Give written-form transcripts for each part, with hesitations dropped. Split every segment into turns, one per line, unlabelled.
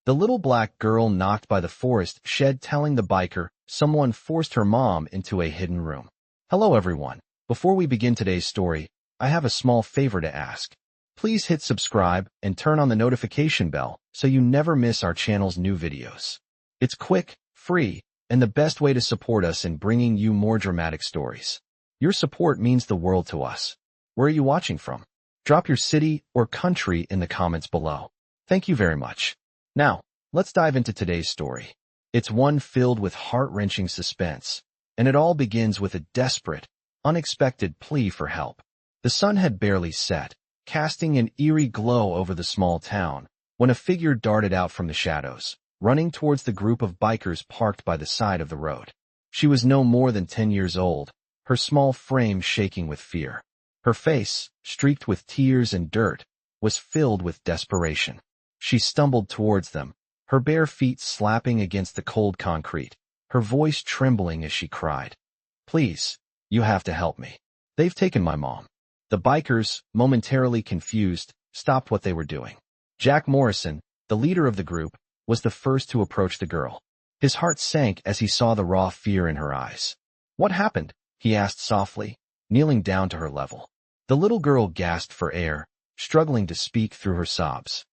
The little black girl knocked by the forest shed telling the biker someone forced her mom into a hidden room. Hello everyone. Before we begin today's story, I have a small favor to ask. Please hit subscribe and turn on the notification bell so you never miss our channel's new videos. It's quick, free, and the best way to support us in bringing you more dramatic stories. Your support means the world to us. Where are you watching from? Drop your city or country in the comments below. Thank you very much. Now, let's dive into today's story. It's one filled with heart-wrenching suspense, and it all begins with a desperate, unexpected plea for help. The sun had barely set, casting an eerie glow over the small town, when a figure darted out from the shadows, running towards the group of bikers parked by the side of the road. She was no more than 10 years old, her small frame shaking with fear. Her face, streaked with tears and dirt, was filled with desperation. She stumbled towards them, her bare feet slapping against the cold concrete, her voice trembling as she cried, "Please, you have to help me. They've taken my mom." The bikers, momentarily confused, stopped what they were doing. Jack Morrison, the leader of the group, was the first to approach the girl. His heart sank as he saw the raw fear in her eyes. "What happened?" he asked softly, kneeling down to her level. The little girl gasped for air, struggling to speak through her sobs.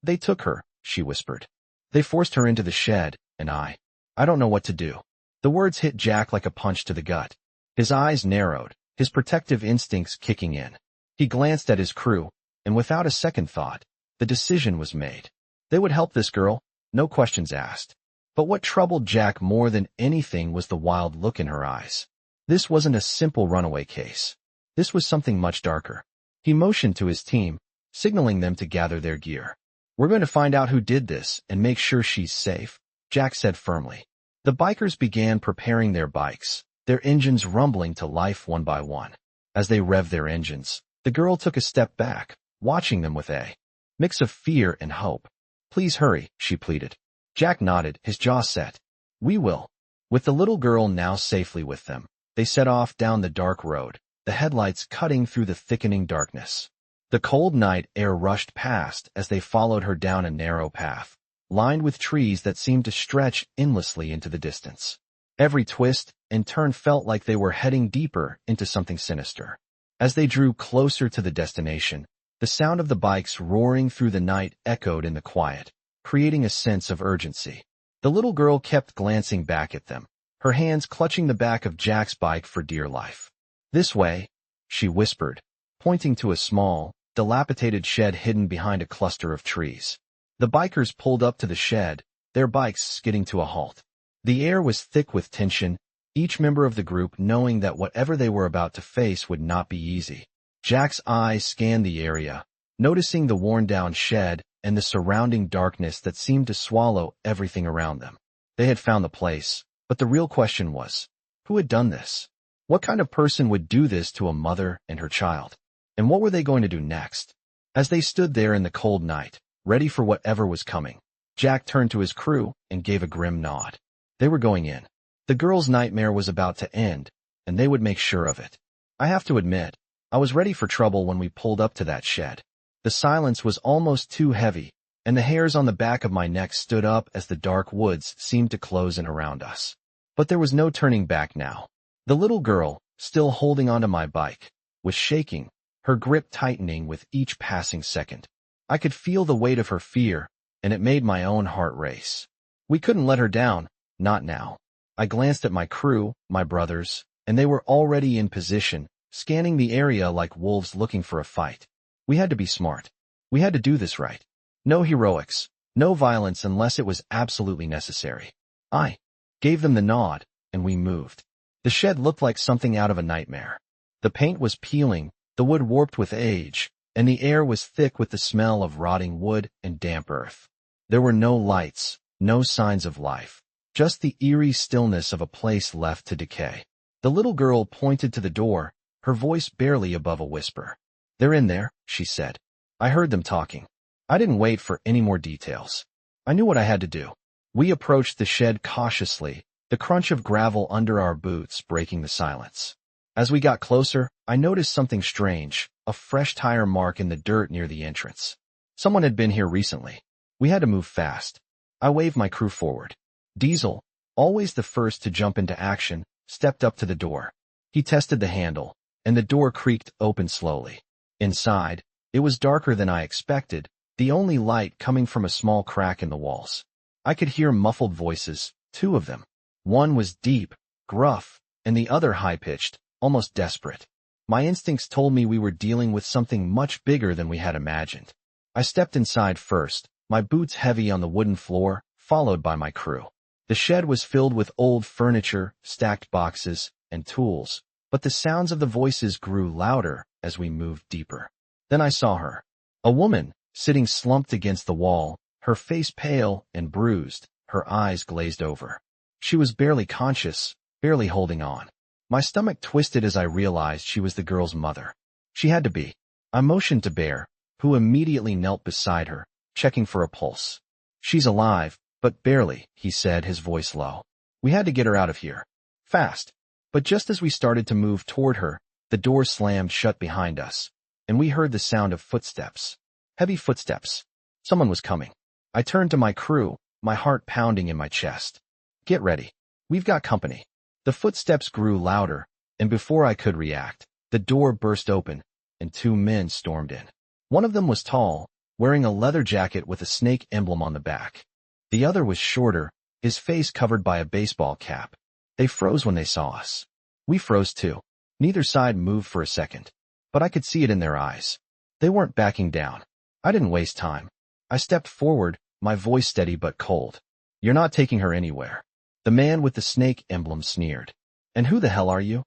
They took her," she whispered. "They forced her into the shed, and I don't know what to do." The words hit Jack like a punch to the gut. His eyes narrowed, his protective instincts kicking in. He glanced at his crew, and without a second thought, the decision was made. They would help this girl, no questions asked. But what troubled Jack more than anything was the wild look in her eyes. This wasn't a simple runaway case. This was something much darker. He motioned to his team, signaling them to gather their gear. "We're going to find out who did this and make sure she's safe," Jack said firmly. The bikers began preparing their bikes, their engines rumbling to life one by one. As they revved their engines, the girl took a step back, watching them with a mix of fear and hope. "Please hurry," she pleaded. Jack nodded, his jaw set. "We will." With the little girl now safely with them, they set off down the dark road, the headlights cutting through the thickening darkness. The cold night air rushed past as they followed her down a narrow path, lined with trees that seemed to stretch endlessly into the distance. Every twist and turn felt like they were heading deeper into something sinister. As they drew closer to the destination, the sound of the bikes roaring through the night echoed in the quiet, creating a sense of urgency. The little girl kept glancing back at them, her hands clutching the back of Jack's bike for dear life. "This way," she whispered, pointing to a small, dilapidated shed hidden behind a cluster of trees. The bikers pulled up to the shed, their bikes skidding to a halt. The air was thick with tension, each member of the group knowing that whatever they were about to face would not be easy. Jack's eyes scanned the area, noticing the worn-down shed and the surrounding darkness that seemed to swallow everything around them. They had found the place, but the real question was, who had done this? What kind of person would do this to a mother and her child? And what were they going to do next? As they stood there in the cold night, ready for whatever was coming, Jack turned to his crew and gave a grim nod. They were going in. The girl's nightmare was about to end, and they would make sure of it. I have to admit, I was ready for trouble when we pulled up to that shed. The silence was almost too heavy, and the hairs on the back of my neck stood up as the dark woods seemed to close in around us. But there was no turning back now. The little girl, still holding onto my bike, was shaking, her grip tightening with each passing second. I could feel the weight of her fear, and it made my own heart race. We couldn't let her down, not now. I glanced at my crew, my brothers, and they were already in position, scanning the area like wolves looking for a fight. We had to be smart. We had to do this right. No heroics, no violence unless it was absolutely necessary. I gave them the nod, and we moved. The shed looked like something out of a nightmare. The paint was peeling, the wood warped with age, and the air was thick with the smell of rotting wood and damp earth. There were no lights, no signs of life, just the eerie stillness of a place left to decay. The little girl pointed to the door, her voice barely above a whisper. "They're in there," she said. I heard them talking. I didn't wait for any more details. I knew what I had to do. We approached the shed cautiously, the crunch of gravel under our boots breaking the silence. As we got closer, I noticed something strange, a fresh tire mark in the dirt near the entrance. Someone had been here recently. We had to move fast. I waved my crew forward. Diesel, always the first to jump into action, stepped up to the door. He tested the handle, and the door creaked open slowly. Inside, it was darker than I expected, the only light coming from a small crack in the walls. I could hear muffled voices, two of them. One was deep, gruff, and the other high-pitched, almost desperate. My instincts told me we were dealing with something much bigger than we had imagined. I stepped inside first, my boots heavy on the wooden floor, followed by my crew. The shed was filled with old furniture, stacked boxes, and tools, but the sounds of the voices grew louder as we moved deeper. Then I saw her. A woman, sitting slumped against the wall, her face pale and bruised, her eyes glazed over. She was barely conscious, barely holding on. My stomach twisted as I realized she was the girl's mother. She had to be. I motioned to Bear, who immediately knelt beside her, checking for a pulse. "She's alive, but barely," he said, his voice low. "We had to get her out of here. Fast." But just as we started to move toward her, the door slammed shut behind us, and we heard the sound of footsteps. Heavy footsteps. Someone was coming. I turned to my crew, my heart pounding in my chest. "Get ready. We've got company." The footsteps grew louder, and before I could react, the door burst open, and two men stormed in. One of them was tall, wearing a leather jacket with a snake emblem on the back. The other was shorter, his face covered by a baseball cap. They froze when they saw us. We froze too. Neither side moved for a second, but I could see it in their eyes. They weren't backing down. I didn't waste time. I stepped forward, my voice steady but cold. "You're not taking her anywhere." The man with the snake emblem sneered. "And who the hell are you?"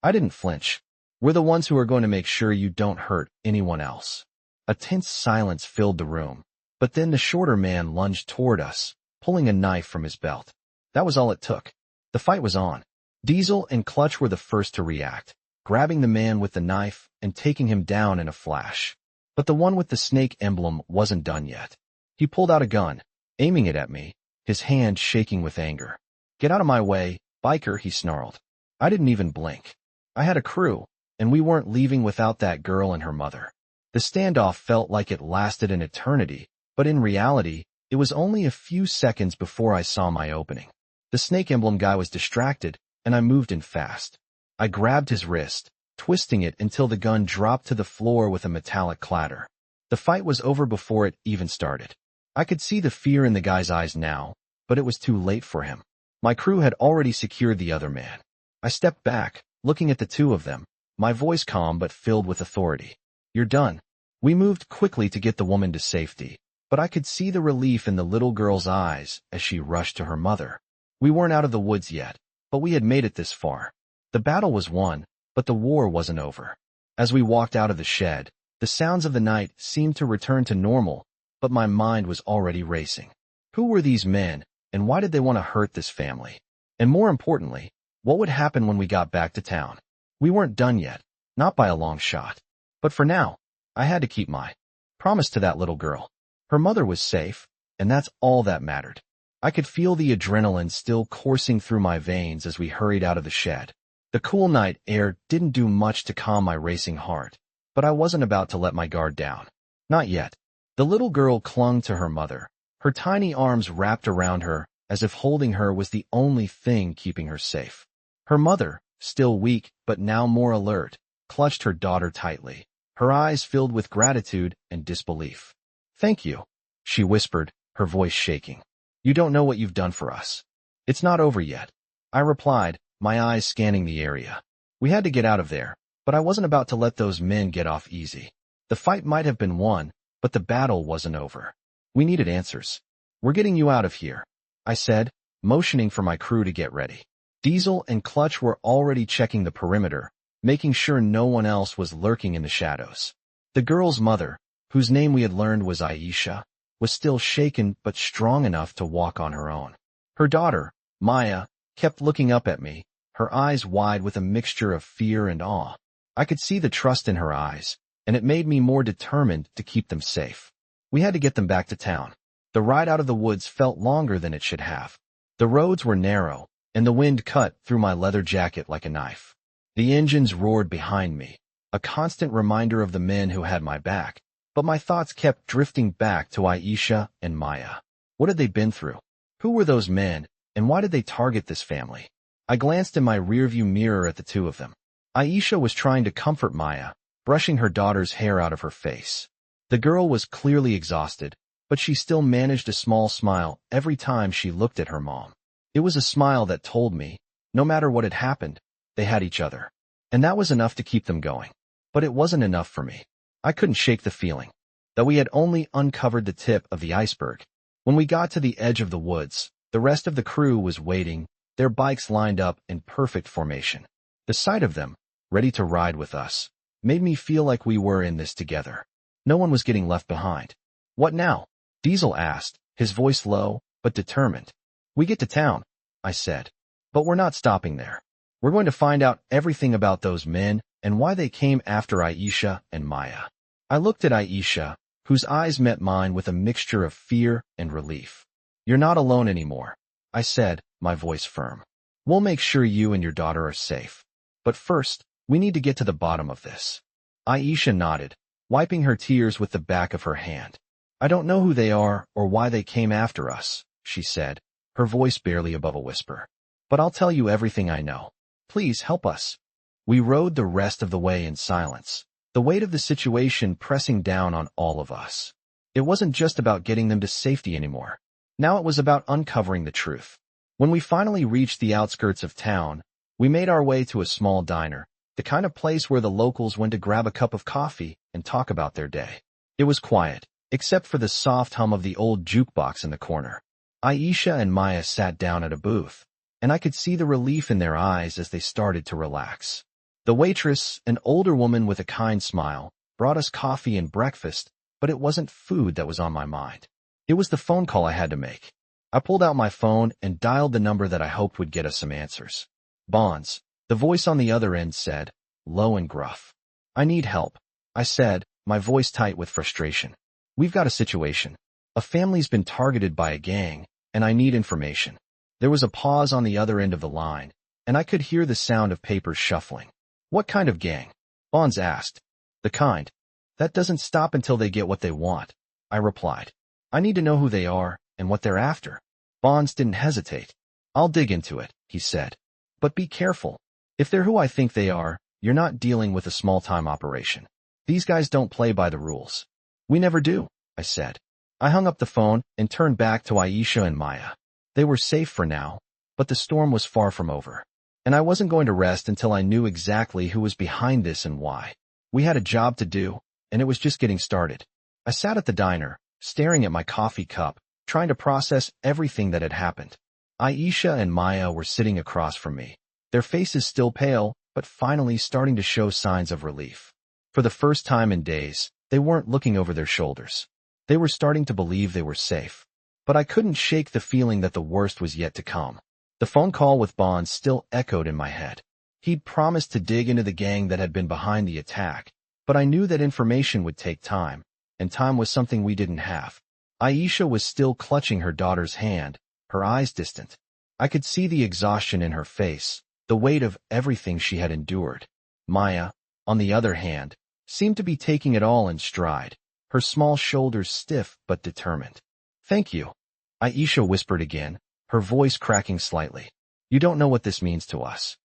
I didn't flinch. "We're the ones who are going to make sure you don't hurt anyone else." A tense silence filled the room, but then the shorter man lunged toward us, pulling a knife from his belt. That was all it took. The fight was on. Diesel and Clutch were the first to react, grabbing the man with the knife and taking him down in a flash. But the one with the snake emblem wasn't done yet. He pulled out a gun, aiming it at me, his hand shaking with anger. "Get out of my way, biker," he snarled. I didn't even blink. I had a crew, and we weren't leaving without that girl and her mother. The standoff felt like it lasted an eternity, but in reality, it was only a few seconds before I saw my opening. The snake emblem guy was distracted, and I moved in fast. I grabbed his wrist, twisting it until the gun dropped to the floor with a metallic clatter. The fight was over before it even started. I could see the fear in the guy's eyes now, but it was too late for him. My crew had already secured the other man. I stepped back, looking at the two of them, my voice calm but filled with authority. "You're done." We moved quickly to get the woman to safety, but I could see the relief in the little girl's eyes as she rushed to her mother. We weren't out of the woods yet, but we had made it this far. The battle was won, but the war wasn't over. As we walked out of the shed, the sounds of the night seemed to return to normal, but my mind was already racing. Who were these men, and why did they want to hurt this family? And more importantly, what would happen when we got back to town? We weren't done yet, not by a long shot. But for now, I had to keep my promise to that little girl. Her mother was safe, and that's all that mattered. I could feel the adrenaline still coursing through my veins as we hurried out of the shed. The cool night air didn't do much to calm my racing heart, but I wasn't about to let my guard down. Not yet. The little girl clung to her mother, her tiny arms wrapped around her as if holding her was the only thing keeping her safe. Her mother, still weak but now more alert, clutched her daughter tightly, her eyes filled with gratitude and disbelief. "Thank you," she whispered, her voice shaking. "You don't know what you've done for us." "It's not over yet," I replied, my eyes scanning the area. We had to get out of there, but I wasn't about to let those men get off easy. The fight might have been won, but the battle wasn't over. We needed answers. "We're getting you out of here," I said, motioning for my crew to get ready. Diesel and Clutch were already checking the perimeter, making sure no one else was lurking in the shadows. The girl's mother, whose name we had learned was Aisha, was still shaken but strong enough to walk on her own. Her daughter, Maya, kept looking up at me, her eyes wide with a mixture of fear and awe. I could see the trust in her eyes, and it made me more determined to keep them safe. We had to get them back to town. The ride out of the woods felt longer than it should have. The roads were narrow, and the wind cut through my leather jacket like a knife. The engines roared behind me, a constant reminder of the men who had my back, But my thoughts kept drifting back to Aisha and Maya. What had they been through? Who were those men, and why did they target this family? I glanced in my rearview mirror at the two of them. Aisha was trying to comfort Maya, brushing her daughter's hair out of her face. The girl was clearly exhausted, but she still managed a small smile every time she looked at her mom. It was a smile that told me, no matter what had happened, they had each other. And that was enough to keep them going. But it wasn't enough for me. I couldn't shake the feeling that we had only uncovered the tip of the iceberg. When we got to the edge of the woods, the rest of the crew was waiting, their bikes lined up in perfect formation. The sight of them, ready to ride with us, made me feel like we were in this together. No one was getting left behind. What now? Diesel asked, his voice low, but determined. We get to town, I said. But we're not stopping there. We're going to find out everything about those men and why they came after Aisha and Maya. I looked at Aisha, whose eyes met mine with a mixture of fear and relief. You're not alone anymore, I said, my voice firm. We'll make sure you and your daughter are safe. But first, we need to get to the bottom of this. Aisha nodded, wiping her tears with the back of her hand. I don't know who they are or why they came after us, she said, her voice barely above a whisper. But I'll tell you everything I know. Please help us. We rode the rest of the way in silence, the weight of the situation pressing down on all of us. It wasn't just about getting them to safety anymore. Now it was about uncovering the truth. When we finally reached the outskirts of town, we made our way to a small diner, the kind of place where the locals went to grab a cup of coffee and talk about their day. It was quiet, except for the soft hum of the old jukebox in the corner. Aisha and Maya sat down at a booth, and I could see the relief in their eyes as they started to relax. The waitress, an older woman with a kind smile, brought us coffee and breakfast, but it wasn't food that was on my mind. It was the phone call I had to make. I pulled out my phone and dialed the number that I hoped would get us some answers. Bonds, the voice on the other end said, low and gruff. I need help, I said, my voice tight with frustration. We've got a situation. A family's been targeted by a gang, and I need information. There was a pause on the other end of the line, and I could hear the sound of papers shuffling. What kind of gang? Bonds asked. The kind that doesn't stop until they get what they want, I replied. I need to know who they are and what they're after. Bonds didn't hesitate. I'll dig into it, he said. But be careful. If they're who I think they are, you're not dealing with a small-time operation. These guys don't play by the rules. We never do, I said. I hung up the phone and turned back to Aisha and Maya. They were safe for now, but the storm was far from over. And I wasn't going to rest until I knew exactly who was behind this and why. We had a job to do, and it was just getting started. I sat at the diner, staring at my coffee cup, trying to process everything that had happened. Aisha and Maya were sitting across from me, their faces still pale, but finally starting to show signs of relief. For the first time in days, they weren't looking over their shoulders. They were starting to believe they were safe. But I couldn't shake the feeling that the worst was yet to come. The phone call with Bonds still echoed in my head. He'd promised to dig into the gang that had been behind the attack, but I knew that information would take time, and time was something we didn't have. Aisha was still clutching her daughter's hand, her eyes distant. I could see the exhaustion in her face, the weight of everything she had endured. Maya, on the other hand, seemed to be taking it all in stride, her small shoulders stiff but determined. Thank you, Aisha whispered again, her voice cracking slightly. You don't know what this means to us.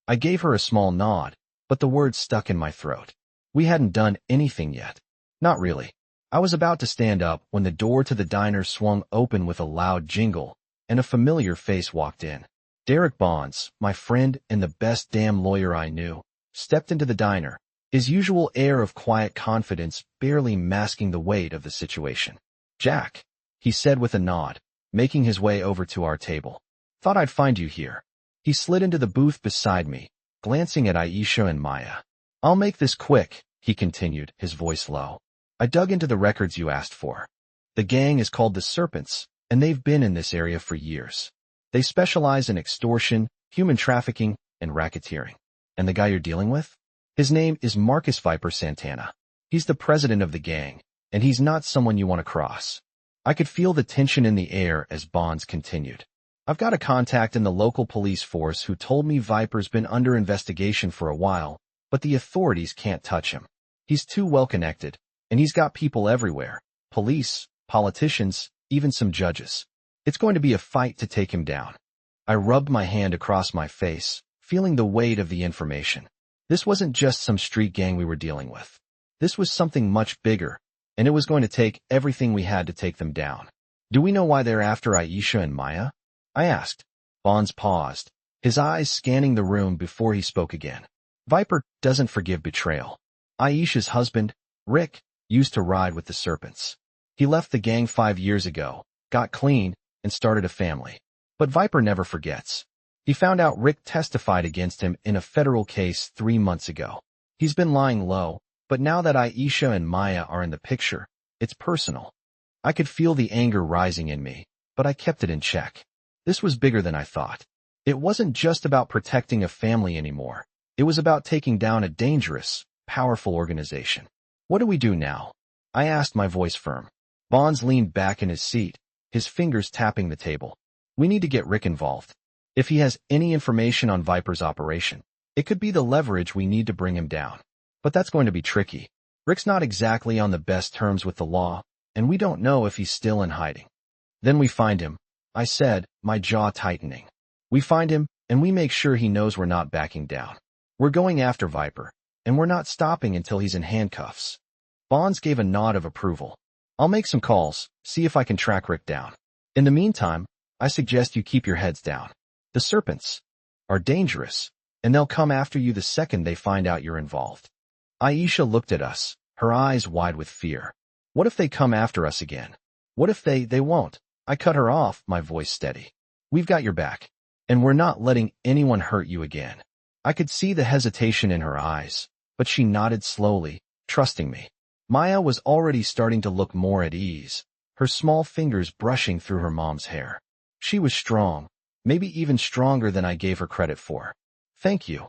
I gave her a small nod, but the words stuck in my throat. We hadn't done anything yet. Not really. I was about to stand up when the door to the diner swung open with a loud jingle, and a familiar face walked in. Derek Bonds, my friend and the best damn lawyer I knew, stepped into the diner, his usual air of quiet confidence barely masking the weight of the situation. Jack, he said with a nod, making his way over to our table. Thought I'd find you here. He slid into the booth beside me, glancing at Aisha and Maya. I'll make this quick, he continued, his voice low. I dug into the records you asked for. The gang is called the Serpents, and they've been in this area for years. They specialize in extortion, human trafficking, and racketeering. And the guy you're dealing with? His name is Marcus Viper Santana. He's the president of the gang, and he's not someone you want to cross. I could feel the tension in the air as Bonds continued. I've got a contact in the local police force who told me Viper's been under investigation for a while, but the authorities can't touch him. He's too well connected, And he's got people everywhere. Police, politicians, even some judges. It's going to be a fight to take him down. I rubbed my hand across my face, feeling the weight of the information. This wasn't just some street gang we were dealing with. This was something much bigger, and it was going to take everything we had to take them down. Do we know why they're after Aisha and Maya? I asked. Bonds paused, his eyes scanning the room before he spoke again. Viper doesn't forgive betrayal. Aisha's husband, Rick, used to ride with the Serpents. He left the gang 5 years ago, got clean, and started a family. But Viper never forgets. He found out Rick testified against him in a federal case 3 months ago. He's been lying low, but now that Aisha and Maya are in the picture, it's personal. I could feel the anger rising in me, but I kept it in check. This was bigger than I thought. It wasn't just about protecting a family anymore. It was about taking down a dangerous, powerful organization. What do we do now? I asked, my voice firm. Bonds leaned back in his seat, his fingers tapping the table. We need to get Rick involved. If he has any information on Viper's operation, it could be the leverage we need to bring him down. But that's going to be tricky. Rick's not exactly on the best terms with the law, and we don't know if he's still in hiding. Then we find him, I said, my jaw tightening. We find him, and we make sure he knows we're not backing down. We're going after Viper, and we're not stopping until he's in handcuffs. Bonds gave a nod of approval. I'll make some calls, see if I can track Rick down. In the meantime, I suggest you keep your heads down. The Serpents are dangerous, and they'll come after you the second they find out you're involved. Aisha looked at us, her eyes wide with fear. What if they come after us again? What if they won't? I cut her off, my voice steady. We've got your back, and we're not letting anyone hurt you again. I could see the hesitation in her eyes, but she nodded slowly, trusting me. Maya was already starting to look more at ease, her small fingers brushing through her mom's hair. She was strong, maybe even stronger than I gave her credit for. Thank you,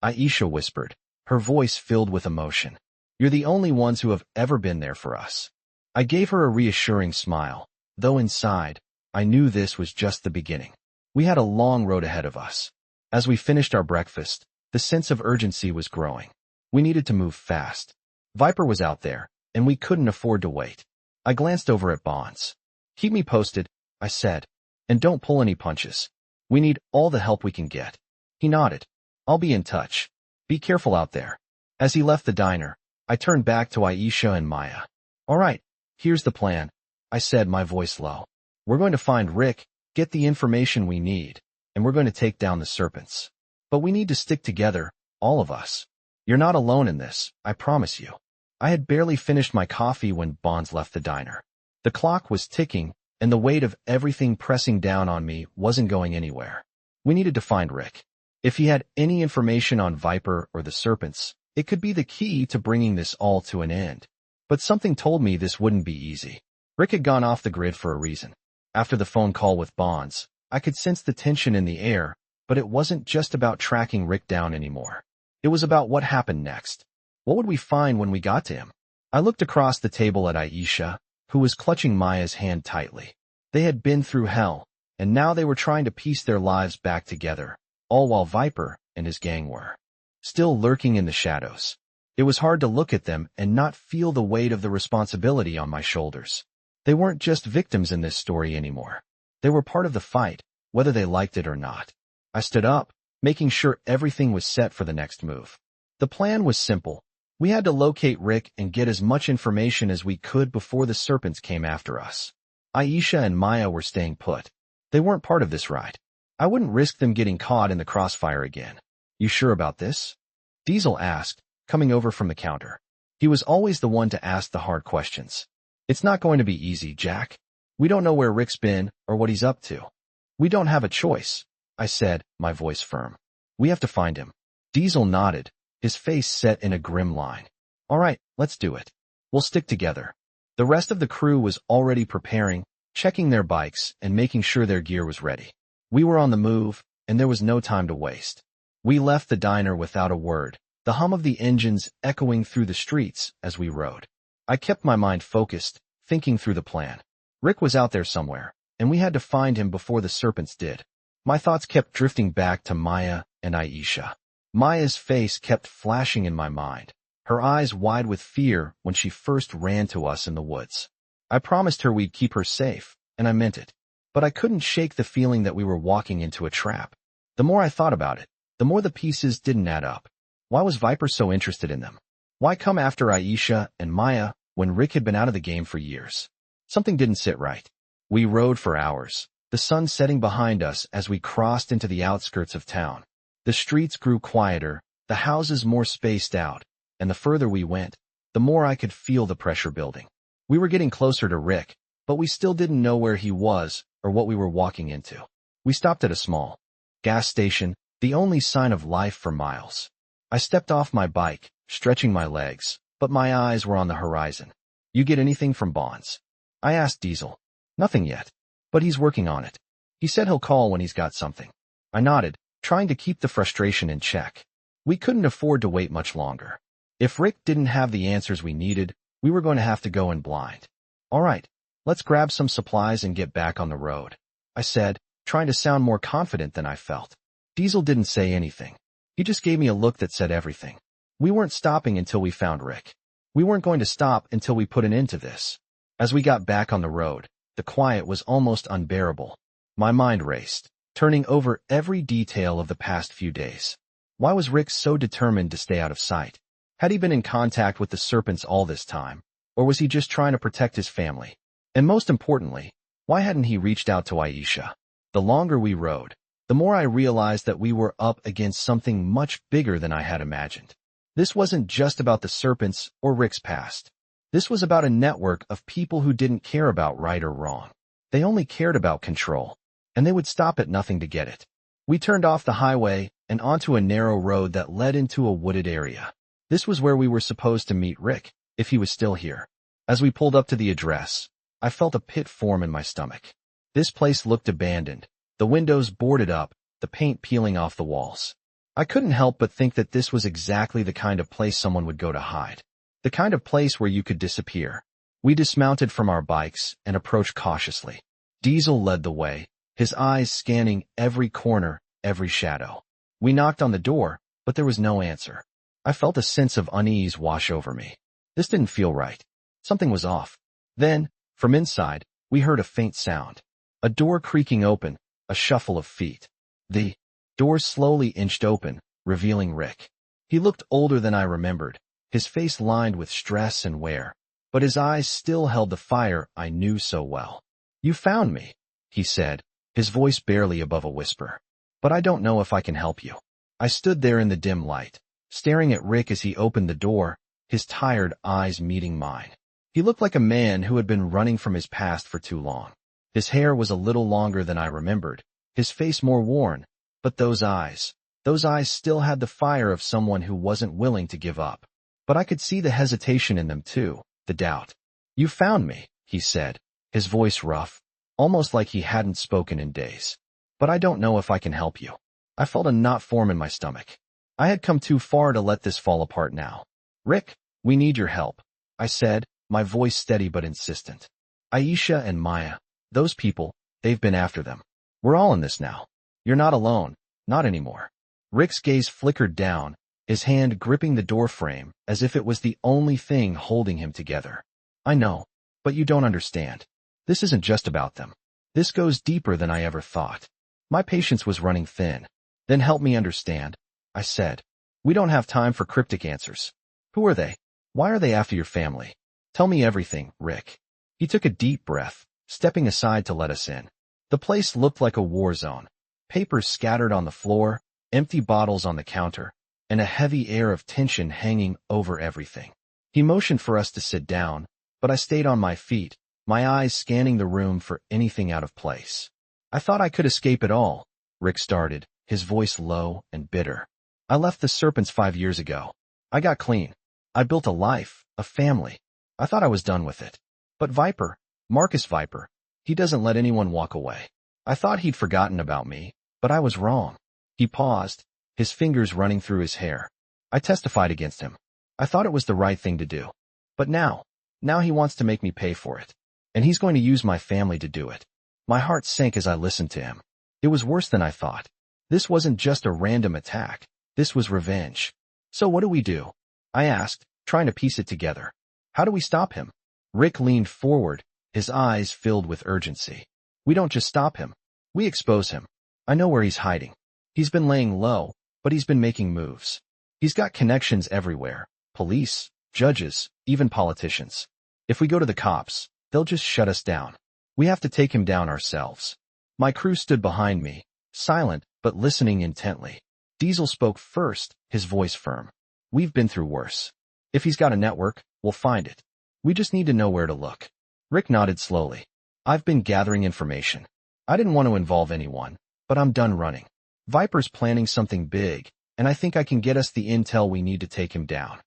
Aisha whispered, her voice filled with emotion. You're the only ones who have ever been there for us. I gave her a reassuring smile, though inside, I knew this was just the beginning. We had a long road ahead of us. As we finished our breakfast, the sense of urgency was growing. We needed to move fast. Viper was out there, and we couldn't afford to wait. I glanced over at Bonds. Keep me posted, I said, and don't pull any punches. We need all the help we can get. He nodded. I'll be in touch. Be careful out there. As he left the diner, I turned back to Aisha and Maya. All right, here's the plan, I said, my voice low. We're going to find Rick, get the information we need, and we're going to take down the Serpents. But we need to stick together, all of us. You're not alone in this, I promise you. I had barely finished my coffee when Bonds left the diner. The clock was ticking, and the weight of everything pressing down on me wasn't going anywhere. We needed to find Rick. If he had any information on Viper or the Serpents, it could be the key to bringing this all to an end. But something told me this wouldn't be easy. Rick had gone off the grid for a reason. After the phone call with Bonds, I could sense the tension in the air, but it wasn't just about tracking Rick down anymore. It was about what happened next. What would we find when we got to him? I looked across the table at Aisha, who was clutching Maya's hand tightly. They had been through hell, and now they were trying to piece their lives back together, all while Viper and his gang were still lurking in the shadows. It was hard to look at them and not feel the weight of the responsibility on my shoulders. They weren't just victims in this story anymore. They were part of the fight, whether they liked it or not. I stood up, making sure everything was set for the next move. The plan was simple. We had to locate Rick and get as much information as we could before the Serpents came after us. Aisha and Maya were staying put. They weren't part of this ride. I wouldn't risk them getting caught in the crossfire again. You sure about this? Diesel asked, coming over from the counter. He was always the one to ask the hard questions. It's not going to be easy, Jack. We don't know where Rick's been or what he's up to. We don't have a choice, I said, my voice firm. We have to find him. Diesel nodded, his face set in a grim line. All right, let's do it. We'll stick together. The rest of the crew was already preparing, checking their bikes and making sure their gear was ready. We were on the move, and there was no time to waste. We left the diner without a word, the hum of the engines echoing through the streets as we rode. I kept my mind focused, thinking through the plan. Rick was out there somewhere, and we had to find him before the Serpents did. My thoughts kept drifting back to Maya and Aisha. Maya's face kept flashing in my mind, her eyes wide with fear when she first ran to us in the woods. I promised her we'd keep her safe, and I meant it. But I couldn't shake the feeling that we were walking into a trap. The more I thought about it, the more the pieces didn't add up. Why was Viper so interested in them? Why come after Aisha and Maya when Rick had been out of the game for years? Something didn't sit right. We rode for hours, the sun setting behind us as we crossed into the outskirts of town. The streets grew quieter, the houses more spaced out, and the further we went, the more I could feel the pressure building. We were getting closer to Rick, but we still didn't know where he was or what we were walking into. We stopped at a small gas station, the only sign of life for miles. I stepped off my bike, stretching my legs, but my eyes were on the horizon. You get anything from Bonds? I asked Diesel. Nothing yet, but he's working on it. He said he'll call when he's got something. I nodded, trying to keep the frustration in check. We couldn't afford to wait much longer. If Rick didn't have the answers we needed, we were going to have to go in blind. All right, let's grab some supplies and get back on the road, I said, trying to sound more confident than I felt. Diesel didn't say anything. He just gave me a look that said everything. We weren't stopping until we found Rick. We weren't going to stop until we put an end to this. As we got back on the road, the quiet was almost unbearable. My mind raced, turning over every detail of the past few days. Why was Rick so determined to stay out of sight? Had he been in contact with the Serpents all this time, or was he just trying to protect his family? And most importantly, why hadn't he reached out to Aisha? The longer we rode, the more I realized that we were up against something much bigger than I had imagined. This wasn't just about the Serpents or Rick's past. This was about a network of people who didn't care about right or wrong. They only cared about control, and they would stop at nothing to get it. We turned off the highway and onto a narrow road that led into a wooded area. This was where we were supposed to meet Rick, if he was still here. As we pulled up to the address, I felt a pit form in my stomach. This place looked abandoned, the windows boarded up, the paint peeling off the walls. I couldn't help but think that this was exactly the kind of place someone would go to hide. The kind of place where you could disappear. We dismounted from our bikes and approached cautiously. Diesel led the way, his eyes scanning every corner, every shadow. We knocked on the door, but there was no answer. I felt a sense of unease wash over me. This didn't feel right. Something was off. Then, from inside, we heard a faint sound. A door creaking open, a shuffle of feet. The door slowly inched open, revealing Rick. He looked older than I remembered, his face lined with stress and wear, but his eyes still held the fire I knew so well. "You found me," he said, his voice barely above a whisper. "But I don't know if I can help you." I stood there in the dim light, staring at Rick as he opened the door, his tired eyes meeting mine. He looked like a man who had been running from his past for too long. His hair was a little longer than I remembered, his face more worn, but those eyes still had the fire of someone who wasn't willing to give up. But I could see the hesitation in them too, the doubt. "You found me," he said, his voice rough, almost like he hadn't spoken in days. "But I don't know if I can help you." I felt a knot form in my stomach. I had come too far to let this fall apart now. "Rick, we need your help," I said, my voice steady but insistent. "Aisha and Maya, those people, they've been after them. We're all in this now. You're not alone, not anymore." Rick's gaze flickered down, his hand gripping the doorframe as if it was the only thing holding him together. "I know, but you don't understand. This isn't just about them. This goes deeper than I ever thought." My patience was running thin. "Then help me understand," I said. "We don't have time for cryptic answers. Who are they? Why are they after your family? Tell me everything, Rick." He took a deep breath, stepping aside to let us in. The place looked like a war zone. Papers scattered on the floor, empty bottles on the counter, and a heavy air of tension hanging over everything. He motioned for us to sit down, but I stayed on my feet, my eyes scanning the room for anything out of place. "I thought I could escape it all," Rick started, his voice low and bitter. "I left the Serpents 5 years ago. I got clean. I built a life, a family. I thought I was done with it. But Viper, Marcus Viper, he doesn't let anyone walk away. I thought he'd forgotten about me, but I was wrong." He paused, his fingers running through his hair. "I testified against him. I thought it was the right thing to do. But now he wants to make me pay for it. And he's going to use my family to do it." My heart sank as I listened to him. It was worse than I thought. This wasn't just a random attack. This was revenge. "So what do we do?" I asked, trying to piece it together. How do we stop him? Rick leaned forward, his eyes filled with urgency. We don't just stop him. We expose him. I know where he's hiding. He's been laying low, but he's been making moves. He's got connections everywhere. Police, judges, even politicians. If we go to the cops, they'll just shut us down. We have to take him down ourselves. My crew stood behind me, silent but listening intently. Diesel spoke first, his voice firm. We've been through worse. If he's got a network, we'll find it. We just need to know where to look. Rick nodded slowly. I've been gathering information. I didn't want to involve anyone, but I'm done running. Viper's planning something big, and I think I can get us the intel we need to take him down.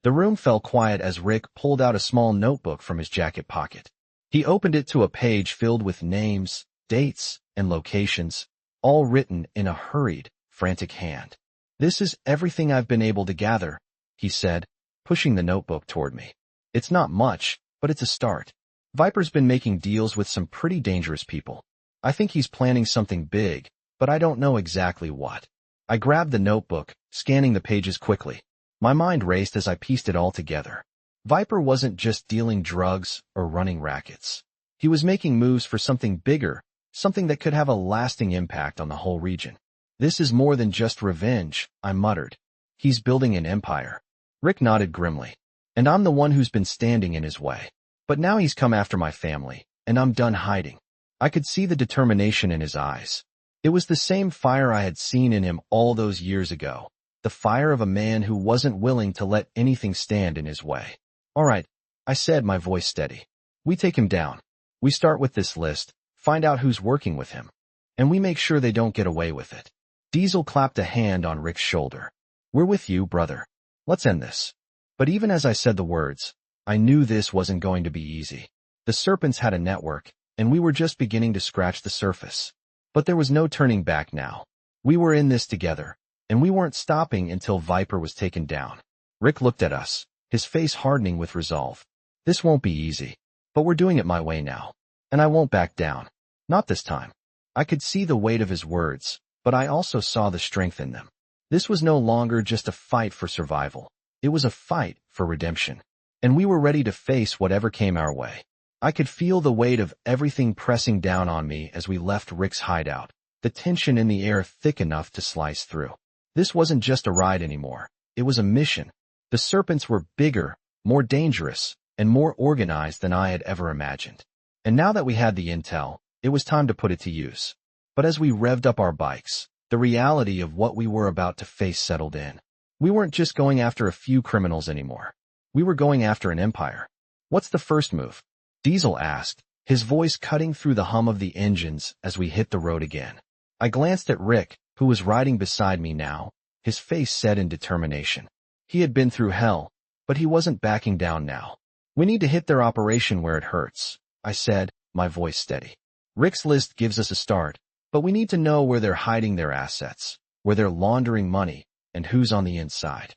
The room fell quiet as Rick pulled out a small notebook from his jacket pocket. He opened it to a page filled with names, dates, and locations, all written in a hurried, frantic hand. This is everything I've been able to gather, he said, pushing the notebook toward me. It's not much, but it's a start. Viper's been making deals with some pretty dangerous people. I think he's planning something big, but I don't know exactly what. I grabbed the notebook, scanning the pages quickly. My mind raced as I pieced it all together. Viper wasn't just dealing drugs or running rackets. He was making moves for something bigger, something that could have a lasting impact on the whole region. This is more than just revenge, I muttered. He's building an empire. Rick nodded grimly. And I'm the one who's been standing in his way. But now he's come after my family, and I'm done hiding. I could see the determination in his eyes. It was the same fire I had seen in him all those years ago. The fire of a man who wasn't willing to let anything stand in his way. All right, I said, my voice steady. We take him down. We start with this list, find out who's working with him. And we make sure they don't get away with it. Diesel clapped a hand on Rick's shoulder. We're with you, brother. Let's end this. But even as I said the words, I knew this wasn't going to be easy. The Serpents had a network, and we were just beginning to scratch the surface. But there was no turning back now. We were in this together, and we weren't stopping until Viper was taken down. Rick looked at us, his face hardening with resolve. This won't be easy, but we're doing it my way now. And I won't back down. Not this time. I could see the weight of his words, but I also saw the strength in them. This was no longer just a fight for survival. It was a fight for redemption. And we were ready to face whatever came our way. I could feel the weight of everything pressing down on me as we left Rick's hideout, the tension in the air thick enough to slice through. This wasn't just a ride anymore. It was a mission. The Serpents were bigger, more dangerous, and more organized than I had ever imagined. And now that we had the intel, it was time to put it to use. But as we revved up our bikes, the reality of what we were about to face settled in. We weren't just going after a few criminals anymore. We were going after an empire. What's the first move? Diesel asked, his voice cutting through the hum of the engines as we hit the road again. I glanced at Rick, who was riding beside me now, his face set in determination. He had been through hell, but he wasn't backing down now. We need to hit their operation where it hurts, I said, my voice steady. Rick's list gives us a start, but we need to know where they're hiding their assets, where they're laundering money, and who's on the inside.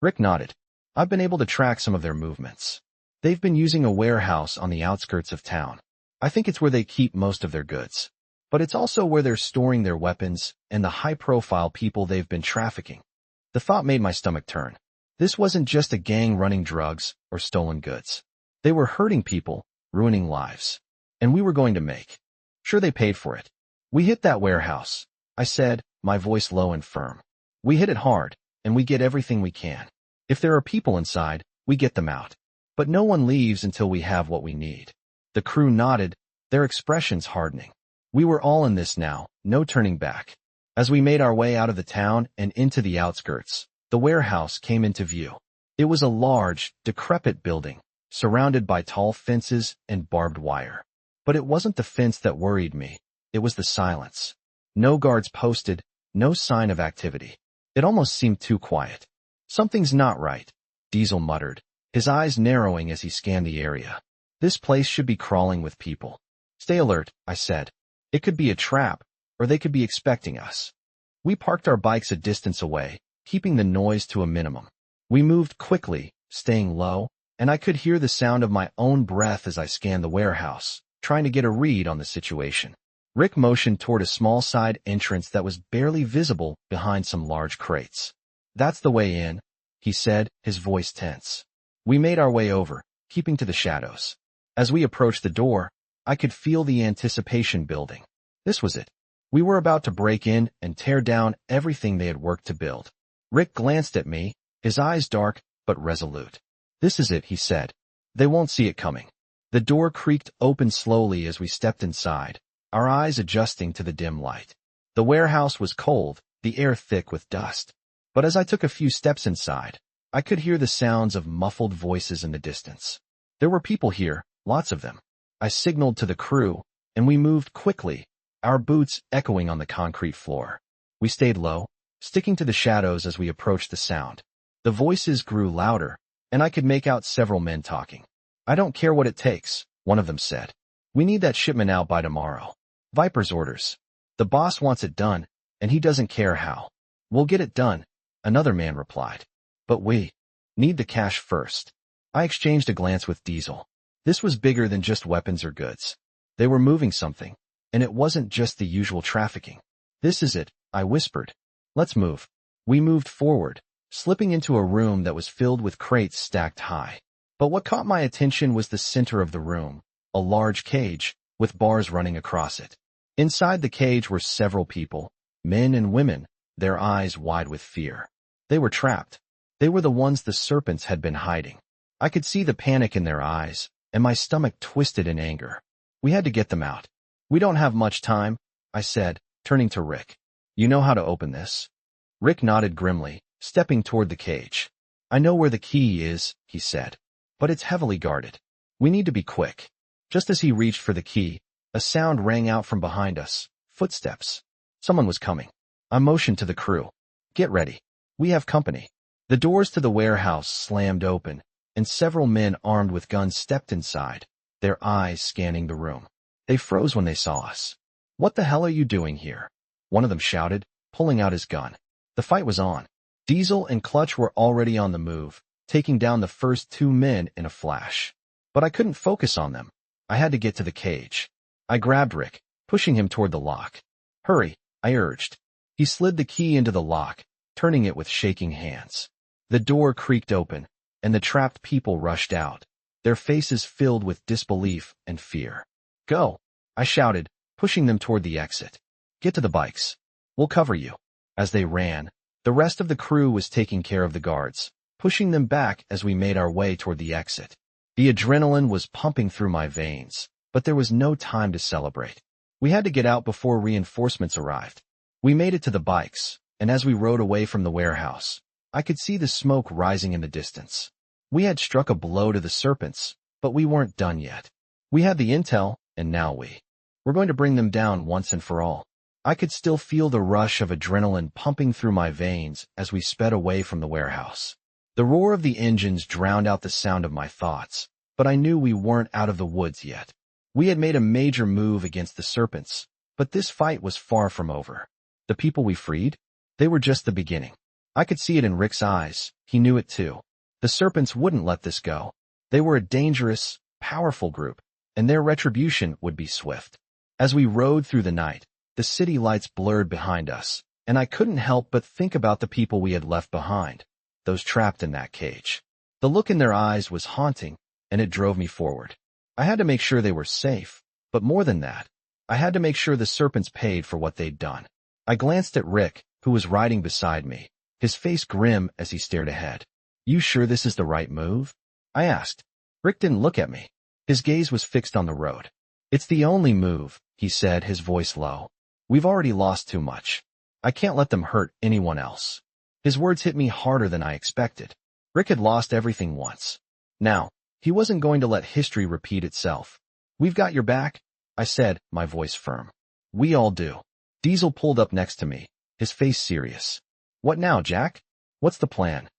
Rick nodded. I've been able to track some of their movements. They've been using a warehouse on the outskirts of town. I think it's where they keep most of their goods. But it's also where they're storing their weapons and the high-profile people they've been trafficking. The thought made my stomach turn. This wasn't just a gang running drugs or stolen goods. They were hurting people, ruining lives. And we were going to make sure they paid for it. We hit that warehouse, I said, my voice low and firm. We hit it hard, and we get everything we can. If there are people inside, we get them out. But no one leaves until we have what we need. The crew nodded, their expressions hardening. We were all in this now, no turning back. As we made our way out of the town and into the outskirts, the warehouse came into view. It was a large, decrepit building, surrounded by tall fences and barbed wire. But it wasn't the fence that worried me. It was the silence. No guards posted, no sign of activity. It almost seemed too quiet. Something's not right, Diesel muttered, his eyes narrowing as he scanned the area. This place should be crawling with people. Stay alert, I said. It could be a trap, or they could be expecting us. We parked our bikes a distance away, keeping the noise to a minimum. We moved quickly, staying low, and I could hear the sound of my own breath as I scanned the warehouse, trying to get a read on the situation. Rick motioned toward a small side entrance that was barely visible behind some large crates. That's the way in, he said, his voice tense. We made our way over, keeping to the shadows. As we approached the door, I could feel the anticipation building. This was it. We were about to break in and tear down everything they had worked to build. Rick glanced at me, his eyes dark but resolute. "This is it," he said. "They won't see it coming." The door creaked open slowly as we stepped inside, our eyes adjusting to the dim light. The warehouse was cold, the air thick with dust. But as I took a few steps inside, I could hear the sounds of muffled voices in the distance. There were people here, lots of them. I signaled to the crew, and we moved quickly, our boots echoing on the concrete floor. We stayed low, sticking to the shadows as we approached the sound. The voices grew louder, and I could make out several men talking. "I don't care what it takes," one of them said. "We need that shipment out by tomorrow. Viper's orders. The boss wants it done, and he doesn't care how." "We'll get it done," another man replied. "But we need the cash first." I exchanged a glance with Diesel. This was bigger than just weapons or goods. They were moving something, and it wasn't just the usual trafficking. "This is it," I whispered. "Let's move." We moved forward, slipping into a room that was filled with crates stacked high. But what caught my attention was the center of the room, a large cage, with bars running across it. Inside the cage were several people, men and women, their eyes wide with fear. They were trapped. They were the ones the Serpents had been hiding. I could see the panic in their eyes, and my stomach twisted in anger. We had to get them out. "We don't have much time," I said, turning to Rick. "You know how to open this?" Rick nodded grimly, stepping toward the cage. "I know where the key is," he said, "but it's heavily guarded. We need to be quick." Just as he reached for the key, a sound rang out from behind us. Footsteps. Someone was coming. I motioned to the crew. "Get ready. We have company." The doors to the warehouse slammed open, and several men armed with guns stepped inside, their eyes scanning the room. They froze when they saw us. "What the hell are you doing here?" one of them shouted, pulling out his gun. The fight was on. Diesel and Clutch were already on the move, taking down the first two men in a flash. But I couldn't focus on them. I had to get to the cage. I grabbed Rick, pushing him toward the lock. "Hurry," I urged. He slid the key into the lock, turning it with shaking hands. The door creaked open, and the trapped people rushed out, their faces filled with disbelief and fear. "Go," I shouted, pushing them toward the exit. "Get to the bikes. We'll cover you." As they ran, the rest of the crew was taking care of the guards, pushing them back as we made our way toward the exit. The adrenaline was pumping through my veins, but there was no time to celebrate. We had to get out before reinforcements arrived. We made it to the bikes, and as we rode away from the warehouse, I could see the smoke rising in the distance. We had struck a blow to the Serpents, but we weren't done yet. We had the intel, and now we were going to bring them down once and for all. I could still feel the rush of adrenaline pumping through my veins as we sped away from the warehouse. The roar of the engines drowned out the sound of my thoughts, but I knew we weren't out of the woods yet. We had made a major move against the Serpents, but this fight was far from over. The people we freed? They were just the beginning. I could see it in Rick's eyes. He knew it too. The Serpents wouldn't let this go. They were a dangerous, powerful group, and their retribution would be swift. As we rode through the night, the city lights blurred behind us, and I couldn't help but think about the people we had left behind, those trapped in that cage. The look in their eyes was haunting, and it drove me forward. I had to make sure they were safe, but more than that, I had to make sure the Serpents paid for what they'd done. I glanced at Rick, who was riding beside me, his face grim as he stared ahead. "You sure this is the right move?" I asked. Rick didn't look at me. His gaze was fixed on the road. "It's the only move," he said, his voice low. "We've already lost too much. I can't let them hurt anyone else." His words hit me harder than I expected. Rick had lost everything once. Now, he wasn't going to let history repeat itself. "We've got your back," I said, my voice firm. "We all do." Diesel pulled up next to me, his face serious. "What now, Jack? What's the plan?"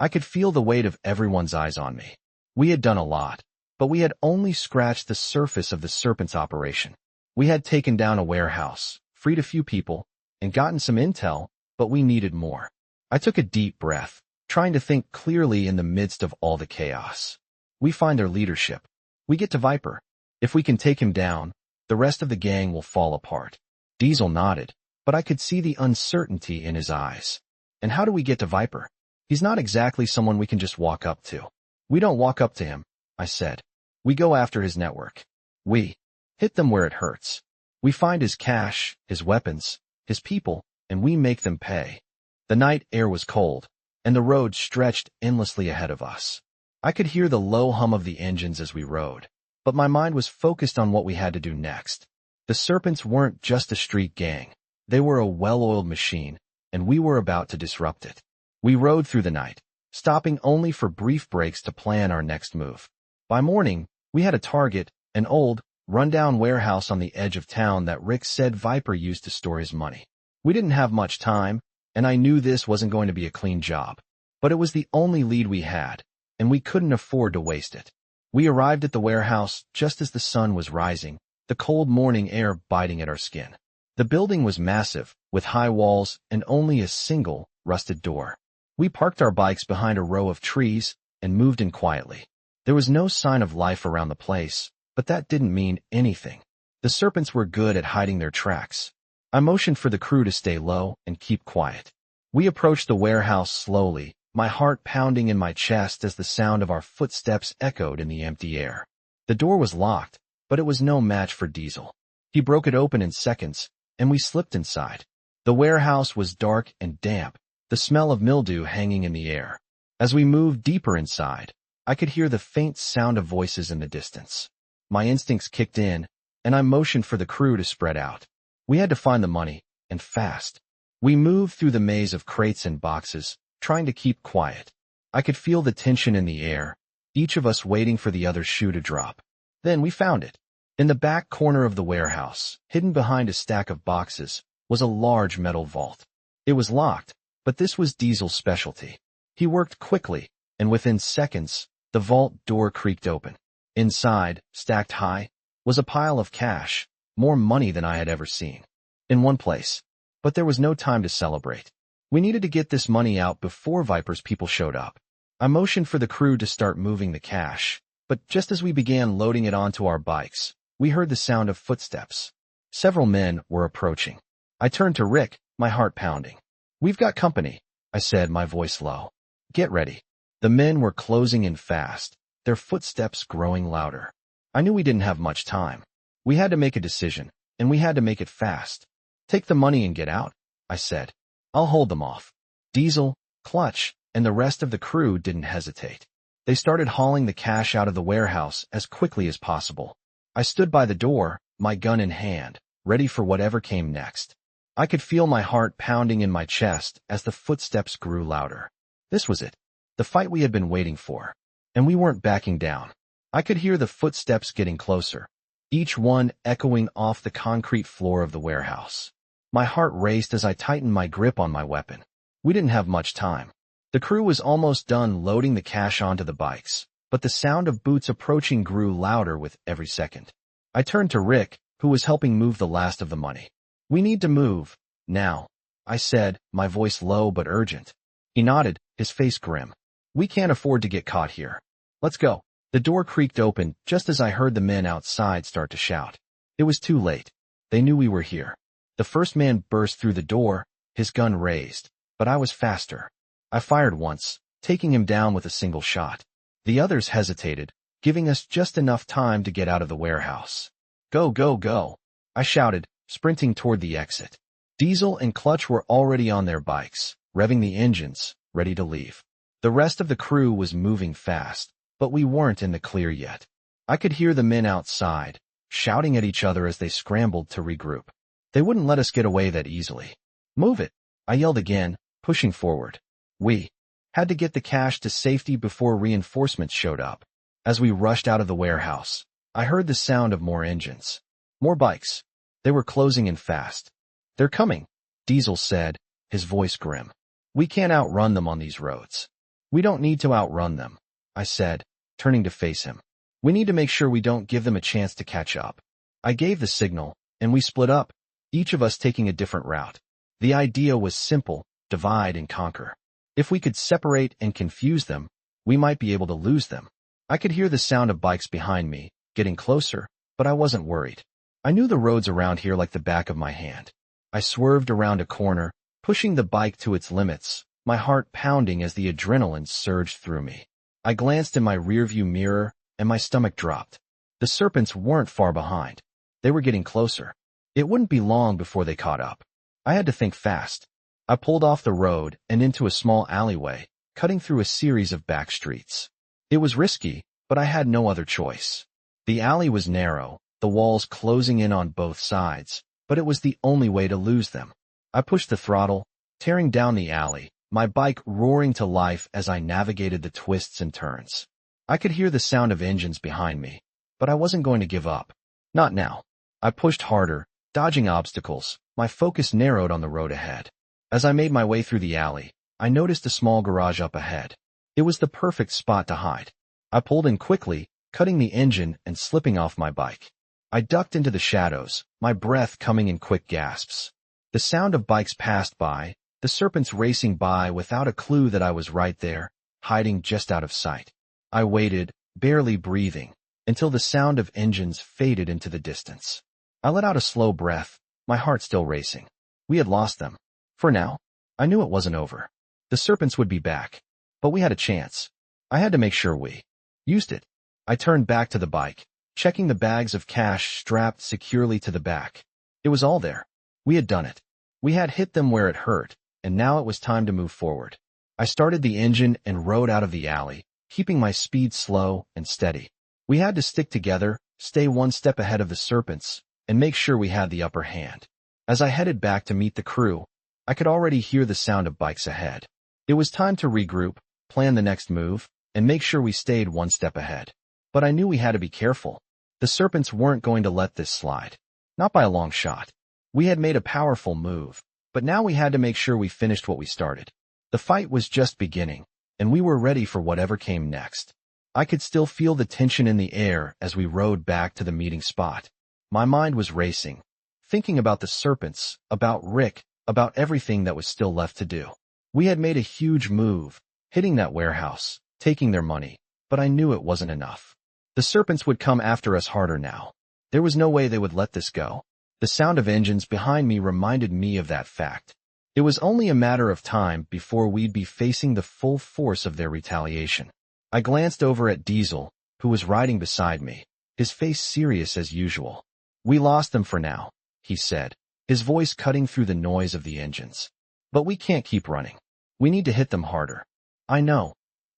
I could feel the weight of everyone's eyes on me. We had done a lot, but we had only scratched the surface of the Serpents operation. We had taken down a warehouse, freed a few people, and gotten some intel, but we needed more. I took a deep breath, trying to think clearly in the midst of all the chaos. We find their leadership. We get to Viper. If we can take him down, the rest of the gang will fall apart. Diesel nodded, but I could see the uncertainty in his eyes. "And how do we get to Viper? He's not exactly someone we can just walk up to." We don't walk up to him, I said. We go after his network. We hit them where it hurts. We find his cash, his weapons, his people, and we make them pay. The night air was cold, and the road stretched endlessly ahead of us. I could hear the low hum of the engines as we rode, but my mind was focused on what we had to do next. The Serpents weren't just a street gang. They were a well-oiled machine, and we were about to disrupt it. We rode through the night, stopping only for brief breaks to plan our next move. By morning, we had a target, an old, run-down warehouse on the edge of town that Rick said Viper used to store his money. We didn't have much time, and I knew this wasn't going to be a clean job. But it was the only lead we had, and we couldn't afford to waste it. We arrived at the warehouse just as the sun was rising, the cold morning air biting at our skin. The building was massive, with high walls and only a single, rusted door. We parked our bikes behind a row of trees and moved in quietly. There was no sign of life around the place, but that didn't mean anything. The Serpents were good at hiding their tracks. I motioned for the crew to stay low and keep quiet. We approached the warehouse slowly, my heart pounding in my chest as the sound of our footsteps echoed in the empty air. The door was locked, but it was no match for Diesel. He broke it open in seconds, and we slipped inside. The warehouse was dark and damp, the smell of mildew hanging in the air. As we moved deeper inside, I could hear the faint sound of voices in the distance. My instincts kicked in, and I motioned for the crew to spread out. We had to find the money, and fast. We moved through the maze of crates and boxes, trying to keep quiet. I could feel the tension in the air, each of us waiting for the other's shoe to drop. Then we found it. In the back corner of the warehouse, hidden behind a stack of boxes, was a large metal vault. It was locked, but this was Diesel's specialty. He worked quickly, and within seconds, the vault door creaked open. Inside, stacked high, was a pile of cash, more money than I had ever seen. In one place. But there was no time to celebrate. We needed to get this money out before Viper's people showed up. I motioned for the crew to start moving the cash, but just as we began loading it onto our bikes, we heard the sound of footsteps. Several men were approaching. I turned to Rick, my heart pounding. "We've got company," I said, my voice low. "Get ready." The men were closing in fast, their footsteps growing louder. I knew we didn't have much time. We had to make a decision, and we had to make it fast. "Take the money and get out," I said. "I'll hold them off." Diesel, Clutch, and the rest of the crew didn't hesitate. They started hauling the cash out of the warehouse as quickly as possible. I stood by the door, my gun in hand, ready for whatever came next. I could feel my heart pounding in my chest as the footsteps grew louder. This was it, the fight we had been waiting for. And we weren't backing down. I could hear the footsteps getting closer, each one echoing off the concrete floor of the warehouse. My heart raced as I tightened my grip on my weapon. We didn't have much time. The crew was almost done loading the cash onto the bikes, but the sound of boots approaching grew louder with every second. I turned to Rick, who was helping move the last of the money. "We need to move, now," I said, my voice low but urgent. He nodded, his face grim. "We can't afford to get caught here. Let's go." The door creaked open just as I heard the men outside start to shout. It was too late. They knew we were here. The first man burst through the door, his gun raised, but I was faster. I fired once, taking him down with a single shot. The others hesitated, giving us just enough time to get out of the warehouse. "Go, go, go," I shouted, sprinting toward the exit. Diesel and Clutch were already on their bikes, revving the engines, ready to leave. The rest of the crew was moving fast, but we weren't in the clear yet. I could hear the men outside, shouting at each other as they scrambled to regroup. They wouldn't let us get away that easily. "Move it," I yelled again, pushing forward. We had to get the cash to safety before reinforcements showed up. As we rushed out of the warehouse, I heard the sound of more engines. More bikes. They were closing in fast. "They're coming," Diesel said, his voice grim. "We can't outrun them on these roads." "We don't need to outrun them," I said, turning to face him. "We need to make sure we don't give them a chance to catch up." I gave the signal, and we split up, each of us taking a different route. The idea was simple: divide and conquer. If we could separate and confuse them, we might be able to lose them. I could hear the sound of bikes behind me, getting closer, but I wasn't worried. I knew the roads around here like the back of my hand. I swerved around a corner, pushing the bike to its limits, my heart pounding as the adrenaline surged through me. I glanced in my rearview mirror, and my stomach dropped. The serpents weren't far behind. They were getting closer. It wouldn't be long before they caught up. I had to think fast. I pulled off the road and into a small alleyway, cutting through a series of back streets. It was risky, but I had no other choice. The alley was narrow, the walls closing in on both sides, but it was the only way to lose them. I pushed the throttle, tearing down the alley, my bike roaring to life as I navigated the twists and turns. I could hear the sound of engines behind me, but I wasn't going to give up. Not now. I pushed harder, dodging obstacles, my focus narrowed on the road ahead. As I made my way through the alley, I noticed a small garage up ahead. It was the perfect spot to hide. I pulled in quickly, cutting the engine and slipping off my bike. I ducked into the shadows, my breath coming in quick gasps. The sound of bikes passed by, the serpents racing by without a clue that I was right there, hiding just out of sight. I waited, barely breathing, until the sound of engines faded into the distance. I let out a slow breath, my heart still racing. We had lost them. For now. I knew it wasn't over. The serpents would be back. But we had a chance. I had to make sure we used it. I turned back to the bike, checking the bags of cash strapped securely to the back. It was all there. We had done it. We had hit them where it hurt, and now it was time to move forward. I started the engine and rode out of the alley, keeping my speed slow and steady. We had to stick together, stay one step ahead of the serpents, and make sure we had the upper hand. As I headed back to meet the crew, I could already hear the sound of bikes ahead. It was time to regroup, plan the next move, and make sure we stayed one step ahead. But I knew we had to be careful. The serpents weren't going to let this slide. Not by a long shot. We had made a powerful move, but now we had to make sure we finished what we started. The fight was just beginning, and we were ready for whatever came next. I could still feel the tension in the air as we rode back to the meeting spot. My mind was racing, thinking about the serpents, about Rick, about everything that was still left to do. We had made a huge move, hitting that warehouse, taking their money, but I knew it wasn't enough. The serpents would come after us harder now. There was no way they would let this go. The sound of engines behind me reminded me of that fact. It was only a matter of time before we'd be facing the full force of their retaliation. I glanced over at Diesel, who was riding beside me, his face serious as usual. "We lost them for now," he said, his voice cutting through the noise of the engines. "But we can't keep running. We need to hit them harder." "I know,"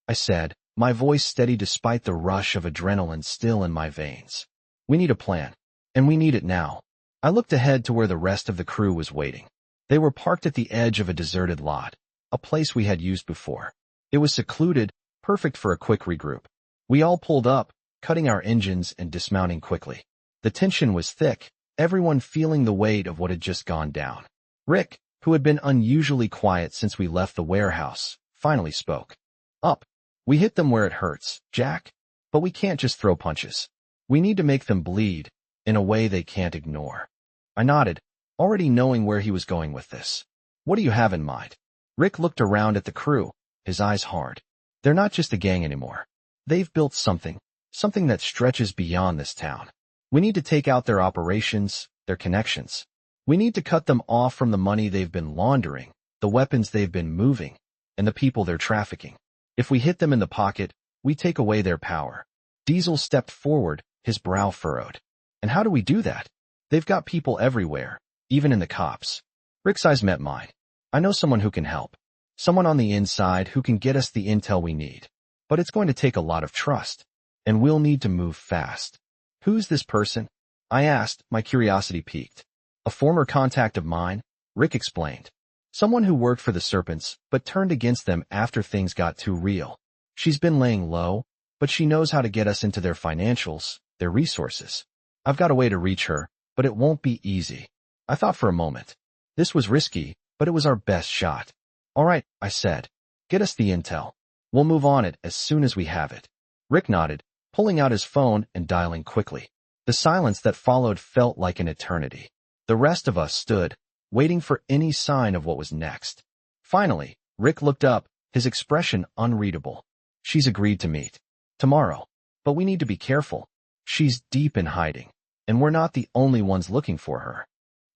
I said, my voice steady despite the rush of adrenaline still in my veins. "We need a plan, and we need it now." I looked ahead to where the rest of the crew was waiting. They were parked at the edge of a deserted lot, a place we had used before. It was secluded, perfect for a quick regroup. We all pulled up, cutting our engines and dismounting quickly. The tension was thick, everyone feeling the weight of what had just gone down. Rick, who had been unusually quiet since we left the warehouse, finally spoke. "Up. We hit them where it hurts, Jack. But we can't just throw punches. We need to make them bleed, in a way they can't ignore." I nodded, already knowing where he was going with this. "What do you have in mind?" Rick looked around at the crew, his eyes hard. "They're not just a gang anymore. They've built something that stretches beyond this town. We need to take out their operations, their connections. We need to cut them off from the money they've been laundering, the weapons they've been moving, and the people they're trafficking. If we hit them in the pocket, we take away their power." Diesel stepped forward, his brow furrowed. "And how do we do that? They've got people everywhere, even in the cops." Rick's eyes met mine. "I know someone who can help. Someone on the inside who can get us the intel we need. But it's going to take a lot of trust, and we'll need to move fast." "Who's this person?" I asked, my curiosity piqued. "A former contact of mine," Rick explained. "Someone who worked for the Serpents, but turned against them after things got too real. She's been laying low, but she knows how to get us into their financials, their resources. I've got a way to reach her, but it won't be easy." I thought for a moment. This was risky, but it was our best shot. "All right," I said. "Get us the intel. We'll move on it as soon as we have it." Rick nodded, pulling out his phone and dialing quickly. The silence that followed felt like an eternity. The rest of us stood, waiting for any sign of what was next. Finally, Rick looked up, his expression unreadable. "She's agreed to meet tomorrow. But we need to be careful. She's deep in hiding, and we're not the only ones looking for her."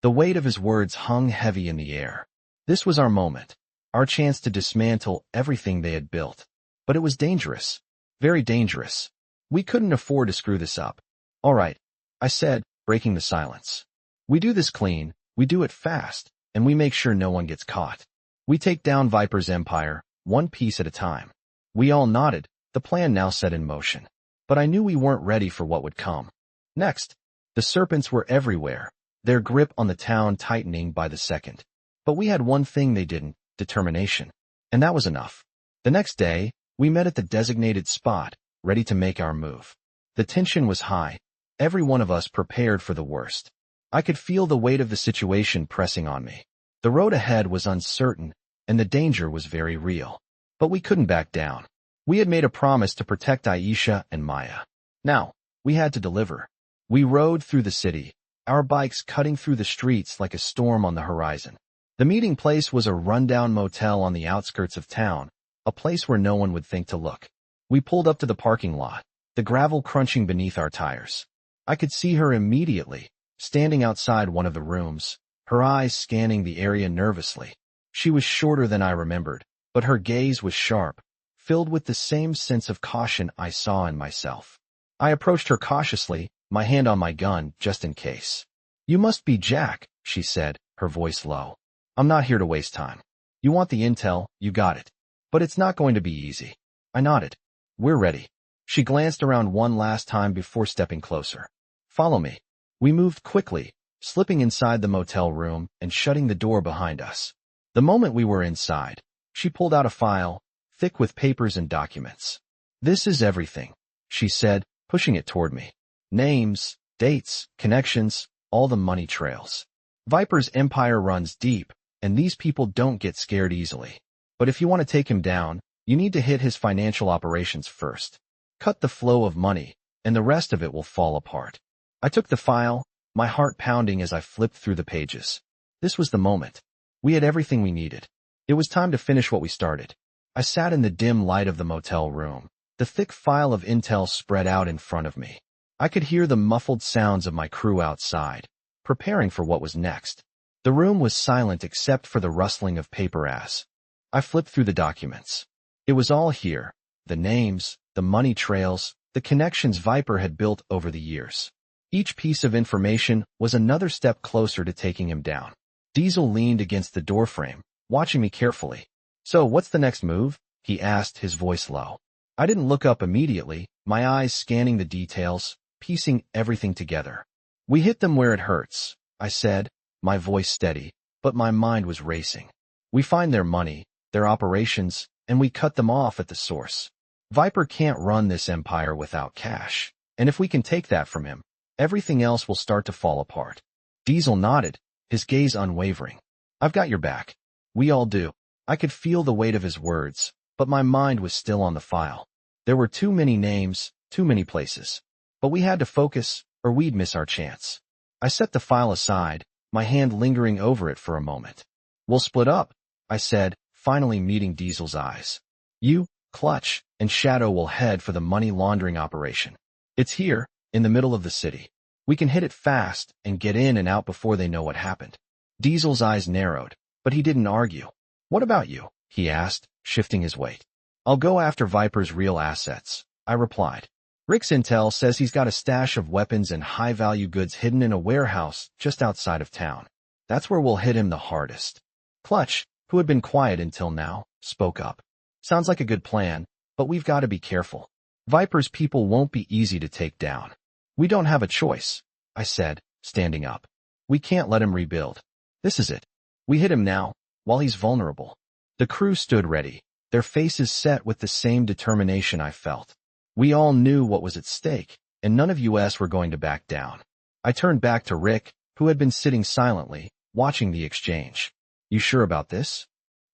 The weight of his words hung heavy in the air. This was our moment, our chance to dismantle everything they had built. But it was dangerous. Very dangerous. We couldn't afford to screw this up. All right, I said, breaking the silence. We do this clean, we do it fast, and we make sure no one gets caught. We take down Viper's empire, one piece at a time. We all nodded, the plan now set in motion. But I knew we weren't ready for what would come. Next, the Serpents were everywhere, their grip on the town tightening by the second. But we had one thing they didn't, determination. And that was enough. The next day, we met at the designated spot, ready to make our move. The tension was high, every one of us prepared for the worst. I could feel the weight of the situation pressing on me. The road ahead was uncertain, and the danger was very real. But we couldn't back down. We had made a promise to protect Aisha and Maya. Now, we had to deliver. We rode through the city, our bikes cutting through the streets like a storm on the horizon. The meeting place was a rundown motel on the outskirts of town, a place where no one would think to look. We pulled up to the parking lot, the gravel crunching beneath our tires. I could see her immediately, standing outside one of the rooms, her eyes scanning the area nervously. She was shorter than I remembered, but her gaze was sharp, filled with the same sense of caution I saw in myself. I approached her cautiously, my hand on my gun, just in case. "You must be Jack," she said, her voice low. "I'm not here to waste time. You want the intel, you got it. But it's not going to be easy." I nodded. "We're ready." She glanced around one last time before stepping closer. "Follow me." We moved quickly, slipping inside the motel room and shutting the door behind us. The moment we were inside, she pulled out a file, thick with papers and documents. "This is everything," she said, pushing it toward me. "Names, dates, connections, all the money trails. Viper's empire runs deep, and these people don't get scared easily. But if you want to take him down, you need to hit his financial operations first. Cut the flow of money, and the rest of it will fall apart." I took the file, my heart pounding as I flipped through the pages. This was the moment. We had everything we needed. It was time to finish what we started. I sat in the dim light of the motel room, the thick file of intel spread out in front of me. I could hear the muffled sounds of my crew outside, preparing for what was next. The room was silent except for the rustling of paper as I flipped through the documents. It was all here, the names, the money trails, the connections Viper had built over the years. Each piece of information was another step closer to taking him down. Diesel leaned against the doorframe, watching me carefully. "So what's the next move?" he asked, his voice low. I didn't look up immediately, my eyes scanning the details, piecing everything together. "We hit them where it hurts," I said, my voice steady, but my mind was racing. "We find their money, their operations, and we cut them off at the source. Viper can't run this empire without cash, and if we can take that from him, everything else will start to fall apart." Diesel nodded, his gaze unwavering. "I've got your back." "We all do." I could feel the weight of his words, but my mind was still on the file. There were too many names, too many places. But we had to focus, or we'd miss our chance. I set the file aside, my hand lingering over it for a moment. "We'll split up," I said, finally meeting Diesel's eyes. "You, Clutch, and Shadow will head for the money laundering operation. It's here, in the middle of the city. We can hit it fast and get in and out before they know what happened." Diesel's eyes narrowed, but he didn't argue. "What about you?" he asked, shifting his weight. "I'll go after Viper's real assets," I replied. "Rick's intel says he's got a stash of weapons and high-value goods hidden in a warehouse just outside of town. That's where we'll hit him the hardest." Clutch, who had been quiet until now, spoke up. "Sounds like a good plan, but we've got to be careful. Viper's people won't be easy to take down." "We don't have a choice," I said, standing up. "We can't let him rebuild. This is it. We hit him now, while he's vulnerable." The crew stood ready, their faces set with the same determination I felt. We all knew what was at stake, and none of us were going to back down. I turned back to Rick, who had been sitting silently, watching the exchange. "You sure about this?"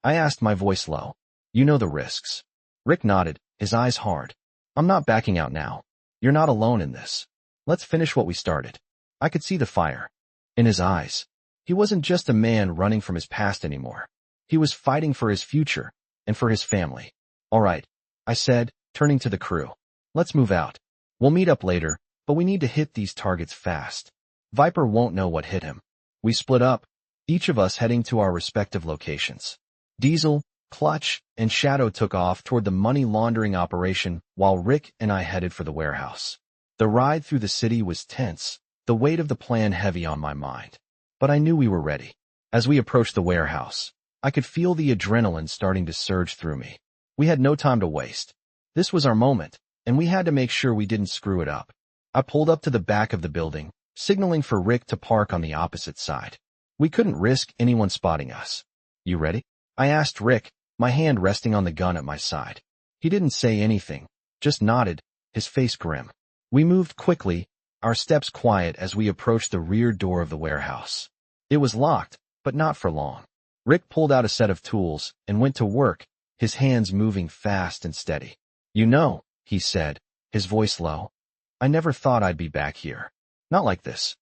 I asked, my voice low. "You know the risks." Rick nodded, his eyes hard. "I'm not backing out now. You're not alone in this. Let's finish what we started." I could see the fire in his eyes. He wasn't just a man running from his past anymore. He was fighting for his future and for his family. "All right," I said, turning to the crew. "Let's move out. We'll meet up later, but we need to hit these targets fast. Viper won't know what hit him." We split up, each of us heading to our respective locations. Diesel, Clutch and Shadow took off toward the money laundering operation while Rick and I headed for the warehouse. The ride through the city was tense, the weight of the plan heavy on my mind. But I knew we were ready. As we approached the warehouse, I could feel the adrenaline starting to surge through me. We had no time to waste. This was our moment, and we had to make sure we didn't screw it up. I pulled up to the back of the building, signaling for Rick to park on the opposite side. We couldn't risk anyone spotting us. "You ready?" I asked Rick, my hand resting on the gun at my side. He didn't say anything, just nodded, his face grim. We moved quickly, our steps quiet as we approached the rear door of the warehouse. It was locked, but not for long. Rick pulled out a set of tools and went to work, his hands moving fast and steady. "You know," he said, his voice low, "I never thought I'd be back here. Not like this."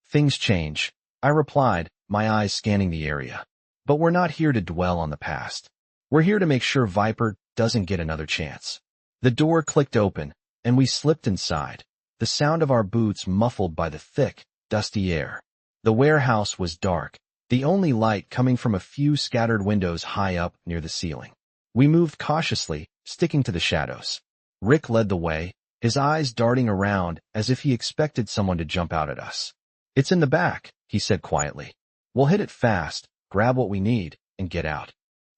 "Things change," I replied, my eyes scanning the area. "But we're not here to dwell on the past. We're here to make sure Viper doesn't get another chance." The door clicked open, and we slipped inside, the sound of our boots muffled by the thick, dusty air. The warehouse was dark, the only light coming from a few scattered windows high up near the ceiling. We moved cautiously, sticking to the shadows. Rick led the way, his eyes darting around as if he expected someone to jump out at us. "It's in the back," he said quietly. "We'll hit it fast, grab what we need, and get out."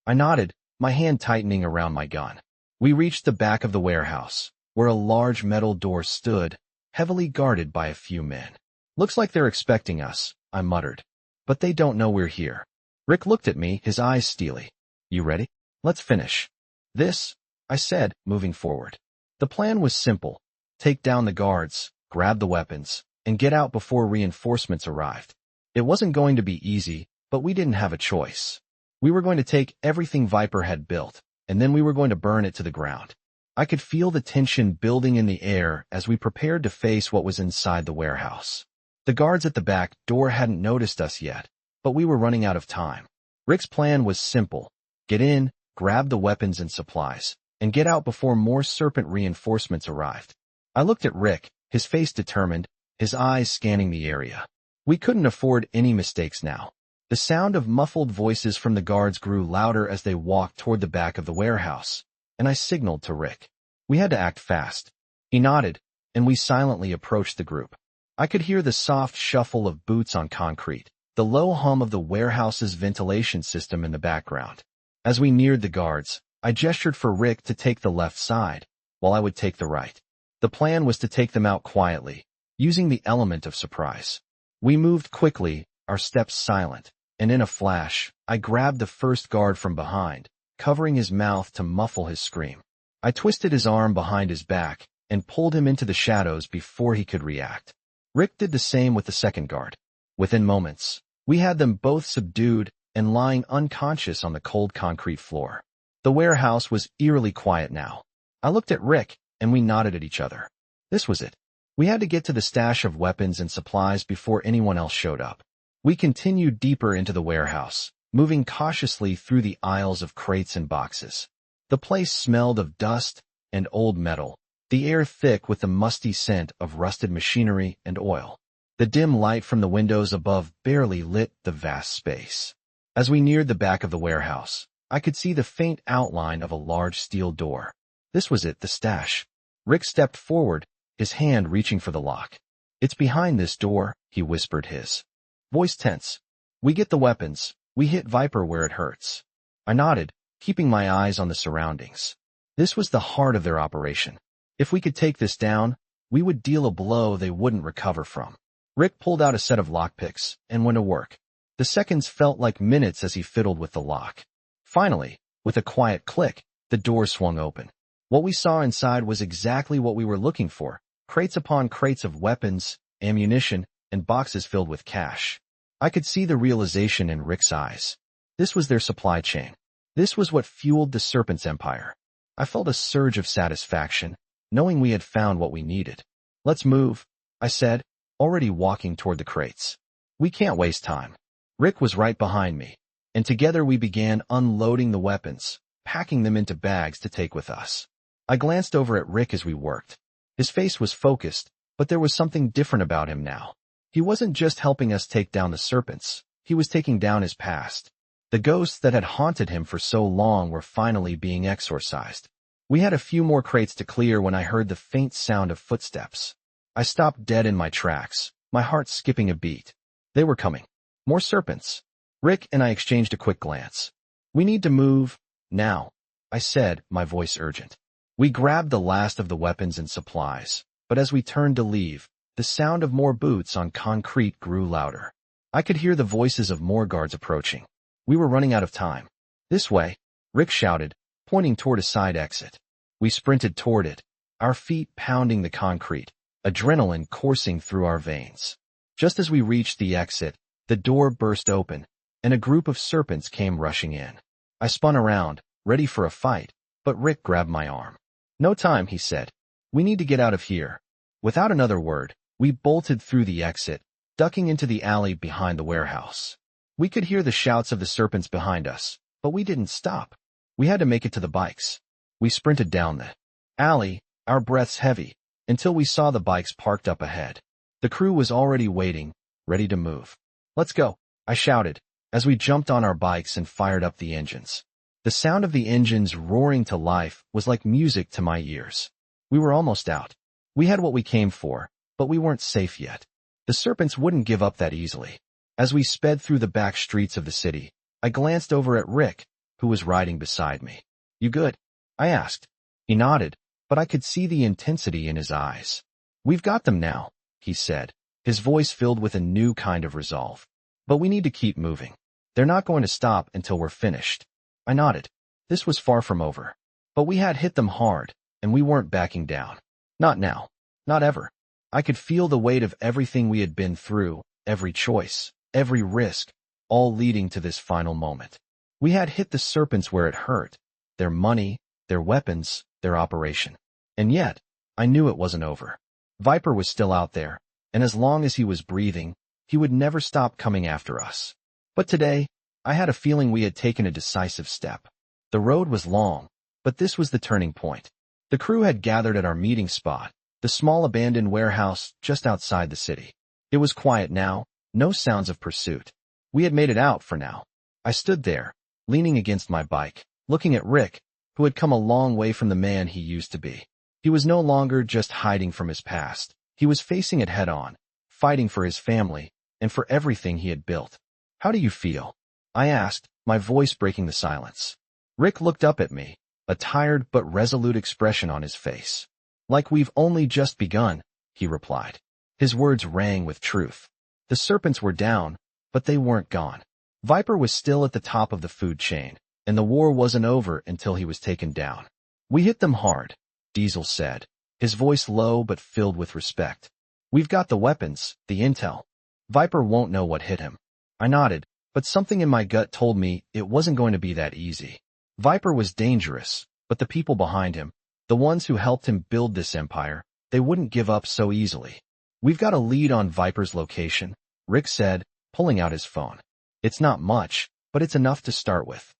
I nodded, my hand tightening around my gun. We reached the back of the warehouse, where a large metal door stood, heavily guarded by a few men. "Looks like they're expecting us," I muttered. "But they don't know we're here." Rick looked at me, his eyes steely. "You ready? Let's finish this," I said, moving forward. The plan was simple. Take down the guards, grab the weapons, and get out before reinforcements arrived. It wasn't going to be easy, but we didn't have a choice. We were going to take everything Viper had built, and then we were going to burn it to the ground. I could feel the tension building in the air as we prepared to face what was inside the warehouse. The guards at the back door hadn't noticed us yet, but we were running out of time. Rick's plan was simple. Get in, grab the weapons and supplies, and get out before more Serpent reinforcements arrived. I looked at Rick, his face determined, his eyes scanning the area. We couldn't afford any mistakes now. The sound of muffled voices from the guards grew louder as they walked toward the back of the warehouse, and I signaled to Rick. We had to act fast. He nodded, and we silently approached the group. I could hear the soft shuffle of boots on concrete, the low hum of the warehouse's ventilation system in the background. As we neared the guards, I gestured for Rick to take the left side, while I would take the right. The plan was to take them out quietly, using the element of surprise. We moved quickly, our steps silent, and in a flash, I grabbed the first guard from behind, covering his mouth to muffle his scream. I twisted his arm behind his back and pulled him into the shadows before he could react. Rick did the same with the second guard. Within moments, we had them both subdued and lying unconscious on the cold concrete floor. The warehouse was eerily quiet now. I looked at Rick, and we nodded at each other. This was it. We had to get to the stash of weapons and supplies before anyone else showed up. We continued deeper into the warehouse, moving cautiously through the aisles of crates and boxes. The place smelled of dust and old metal, the air thick with the musty scent of rusted machinery and oil. The dim light from the windows above barely lit the vast space. As we neared the back of the warehouse, I could see the faint outline of a large steel door. This was it, the stash. Rick stepped forward, his hand reaching for the lock. "It's behind this door," he whispered, his voice tense. "We get the weapons, we hit Viper where it hurts." I nodded, keeping my eyes on the surroundings. This was the heart of their operation. If we could take this down, we would deal a blow they wouldn't recover from. Rick pulled out a set of lockpicks and went to work. The seconds felt like minutes as he fiddled with the lock. Finally, with a quiet click, the door swung open. What we saw inside was exactly what we were looking for, crates upon crates of weapons, ammunition, and boxes filled with cash. I could see the realization in Rick's eyes. This was their supply chain. This was what fueled the Serpents empire. I felt a surge of satisfaction, knowing we had found what we needed. "Let's move," I said, already walking toward the crates. "We can't waste time." Rick was right behind me, and together we began unloading the weapons, packing them into bags to take with us. I glanced over at Rick as we worked. His face was focused, but there was something different about him now. He wasn't just helping us take down the Serpents, he was taking down his past. The ghosts that had haunted him for so long were finally being exorcised. We had a few more crates to clear when I heard the faint sound of footsteps. I stopped dead in my tracks, my heart skipping a beat. They were coming. More serpents. Rick and I exchanged a quick glance. We need to move, now, I said, my voice urgent. We grabbed the last of the weapons and supplies, but as we turned to leave, the sound of more boots on concrete grew louder. I could hear the voices of more guards approaching. We were running out of time. This way, Rick shouted, pointing toward a side exit. We sprinted toward it, our feet pounding the concrete, adrenaline coursing through our veins. Just as we reached the exit, the door burst open, and a group of serpents came rushing in. I spun around, ready for a fight, but Rick grabbed my arm. No time, he said. We need to get out of here. Without another word, we bolted through the exit, ducking into the alley behind the warehouse. We could hear the shouts of the serpents behind us, but we didn't stop. We had to make it to the bikes. We sprinted down the alley, our breaths heavy, until we saw the bikes parked up ahead. The crew was already waiting, ready to move. Let's go, I shouted, as we jumped on our bikes and fired up the engines. The sound of the engines roaring to life was like music to my ears. We were almost out. We had what we came for, but we weren't safe yet. The serpents wouldn't give up that easily. As we sped through the back streets of the city, I glanced over at Rick, who was riding beside me. You good? I asked. He nodded, but I could see the intensity in his eyes. We've got them now, he said, his voice filled with a new kind of resolve. But we need to keep moving. They're not going to stop until we're finished. I nodded. This was far from over. But we had hit them hard, and we weren't backing down. Not now. Not ever. I could feel the weight of everything we had been through, every choice, every risk, all leading to this final moment. We had hit the serpents where it hurt, their money, their weapons, their operation. And yet, I knew it wasn't over. Viper was still out there, and as long as he was breathing, he would never stop coming after us. But today, I had a feeling we had taken a decisive step. The road was long, but this was the turning point. The crew had gathered at our meeting spot, the small abandoned warehouse just outside the city. It was quiet now, no sounds of pursuit. We had made it out for now. I stood there, leaning against my bike, looking at Rick, who had come a long way from the man he used to be. He was no longer just hiding from his past. He was facing it head-on, fighting for his family, and for everything he had built. How do you feel? I asked, my voice breaking the silence. Rick looked up at me, a tired but resolute expression on his face. Like we've only just begun, he replied. His words rang with truth. The serpents were down, but they weren't gone. Viper was still at the top of the food chain, and the war wasn't over until he was taken down. We hit them hard, Diesel said, his voice low but filled with respect. We've got the weapons, the intel. Viper won't know what hit him. I nodded, but something in my gut told me it wasn't going to be that easy. Viper was dangerous, but the people behind him, the ones who helped him build this empire, they wouldn't give up so easily. We've got a lead on Viper's location, Rick said, pulling out his phone. It's not much, but it's enough to start with.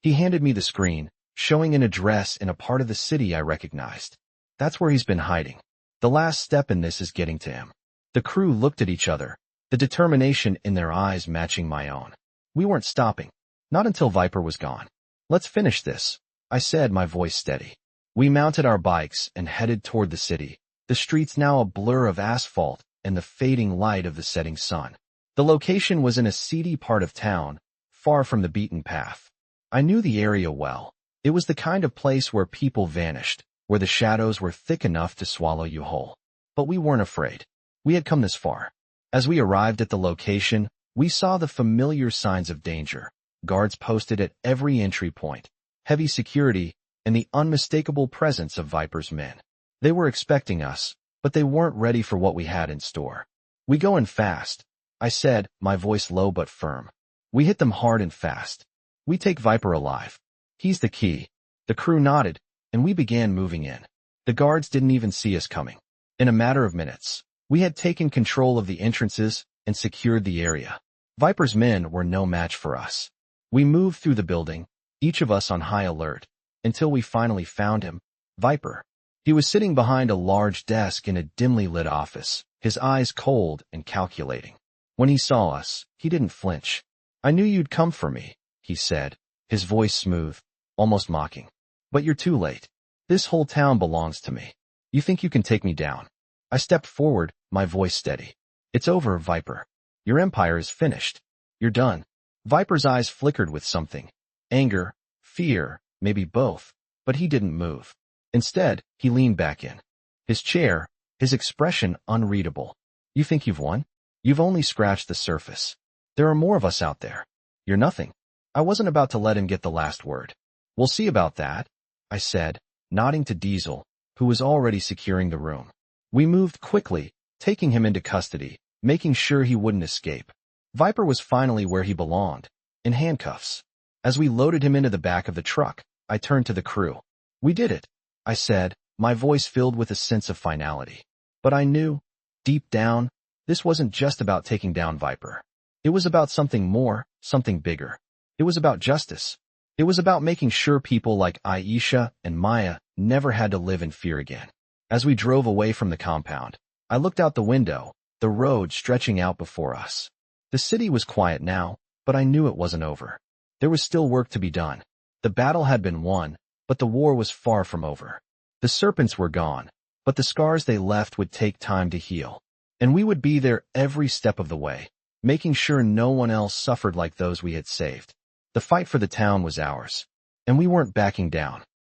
He handed me the screen, showing an address in a part of the city I recognized. That's where he's been hiding. The last step in this is getting to him. The crew looked at each other, the determination in their eyes matching my own. We weren't stopping. Not until Viper was gone. Let's finish this, I said, my voice steady. We mounted our bikes and headed toward the city, the streets now a blur of asphalt and the fading light of the setting sun. The location was in a seedy part of town, far from the beaten path. I knew the area well. It was the kind of place where people vanished, where the shadows were thick enough to swallow you whole. But we weren't afraid. We had come this far. As we arrived at the location, we saw the familiar signs of danger. Guards posted at every entry point, heavy security, and the unmistakable presence of Viper's men. They were expecting us, but they weren't ready for what we had in store. We go in fast, I said, my voice low but firm. We hit them hard and fast. We take Viper alive. He's the key. The crew nodded, and we began moving in. The guards didn't even see us coming. In a matter of minutes, we had taken control of the entrances and secured the area. Viper's men were no match for us. We moved through the building, each of us on high alert, until we finally found him, Viper. He was sitting behind a large desk in a dimly lit office, his eyes cold and calculating. When he saw us, he didn't flinch. I knew you'd come for me, he said, his voice smooth, almost mocking. But you're too late. This whole town belongs to me. You think you can take me down? I stepped forward, my voice steady. It's over, Viper. Your empire is finished. You're done. Viper's eyes flickered with something. Anger, fear, maybe both. But he didn't move. Instead, he leaned back in. His chair, his expression unreadable. You think you've won? You've only scratched the surface. There are more of us out there. You're nothing. I wasn't about to let him get the last word. We'll see about that, I said, nodding to Diesel, who was already securing the room. We moved quickly, taking him into custody, making sure he wouldn't escape. Viper was finally where he belonged, in handcuffs. As we loaded him into the back of the truck, I turned to the crew. We did it, I said, my voice filled with a sense of finality. But I knew, deep down, this wasn't just about taking down Viper. It was about something more, something bigger. It was about justice. It was about making sure people like Aisha and Maya never had to live in fear again. As we drove away from the compound, I looked out the window, the road stretching out before us. The city was quiet now, but I knew it wasn't over. There was still work to be done. The battle had been won, but the war was far from over. The Serpents were gone, but the scars they left would take time to heal. And we would be there every step of the way, making sure no one else suffered like those we had saved. The fight for the town was ours, and we weren't backing down.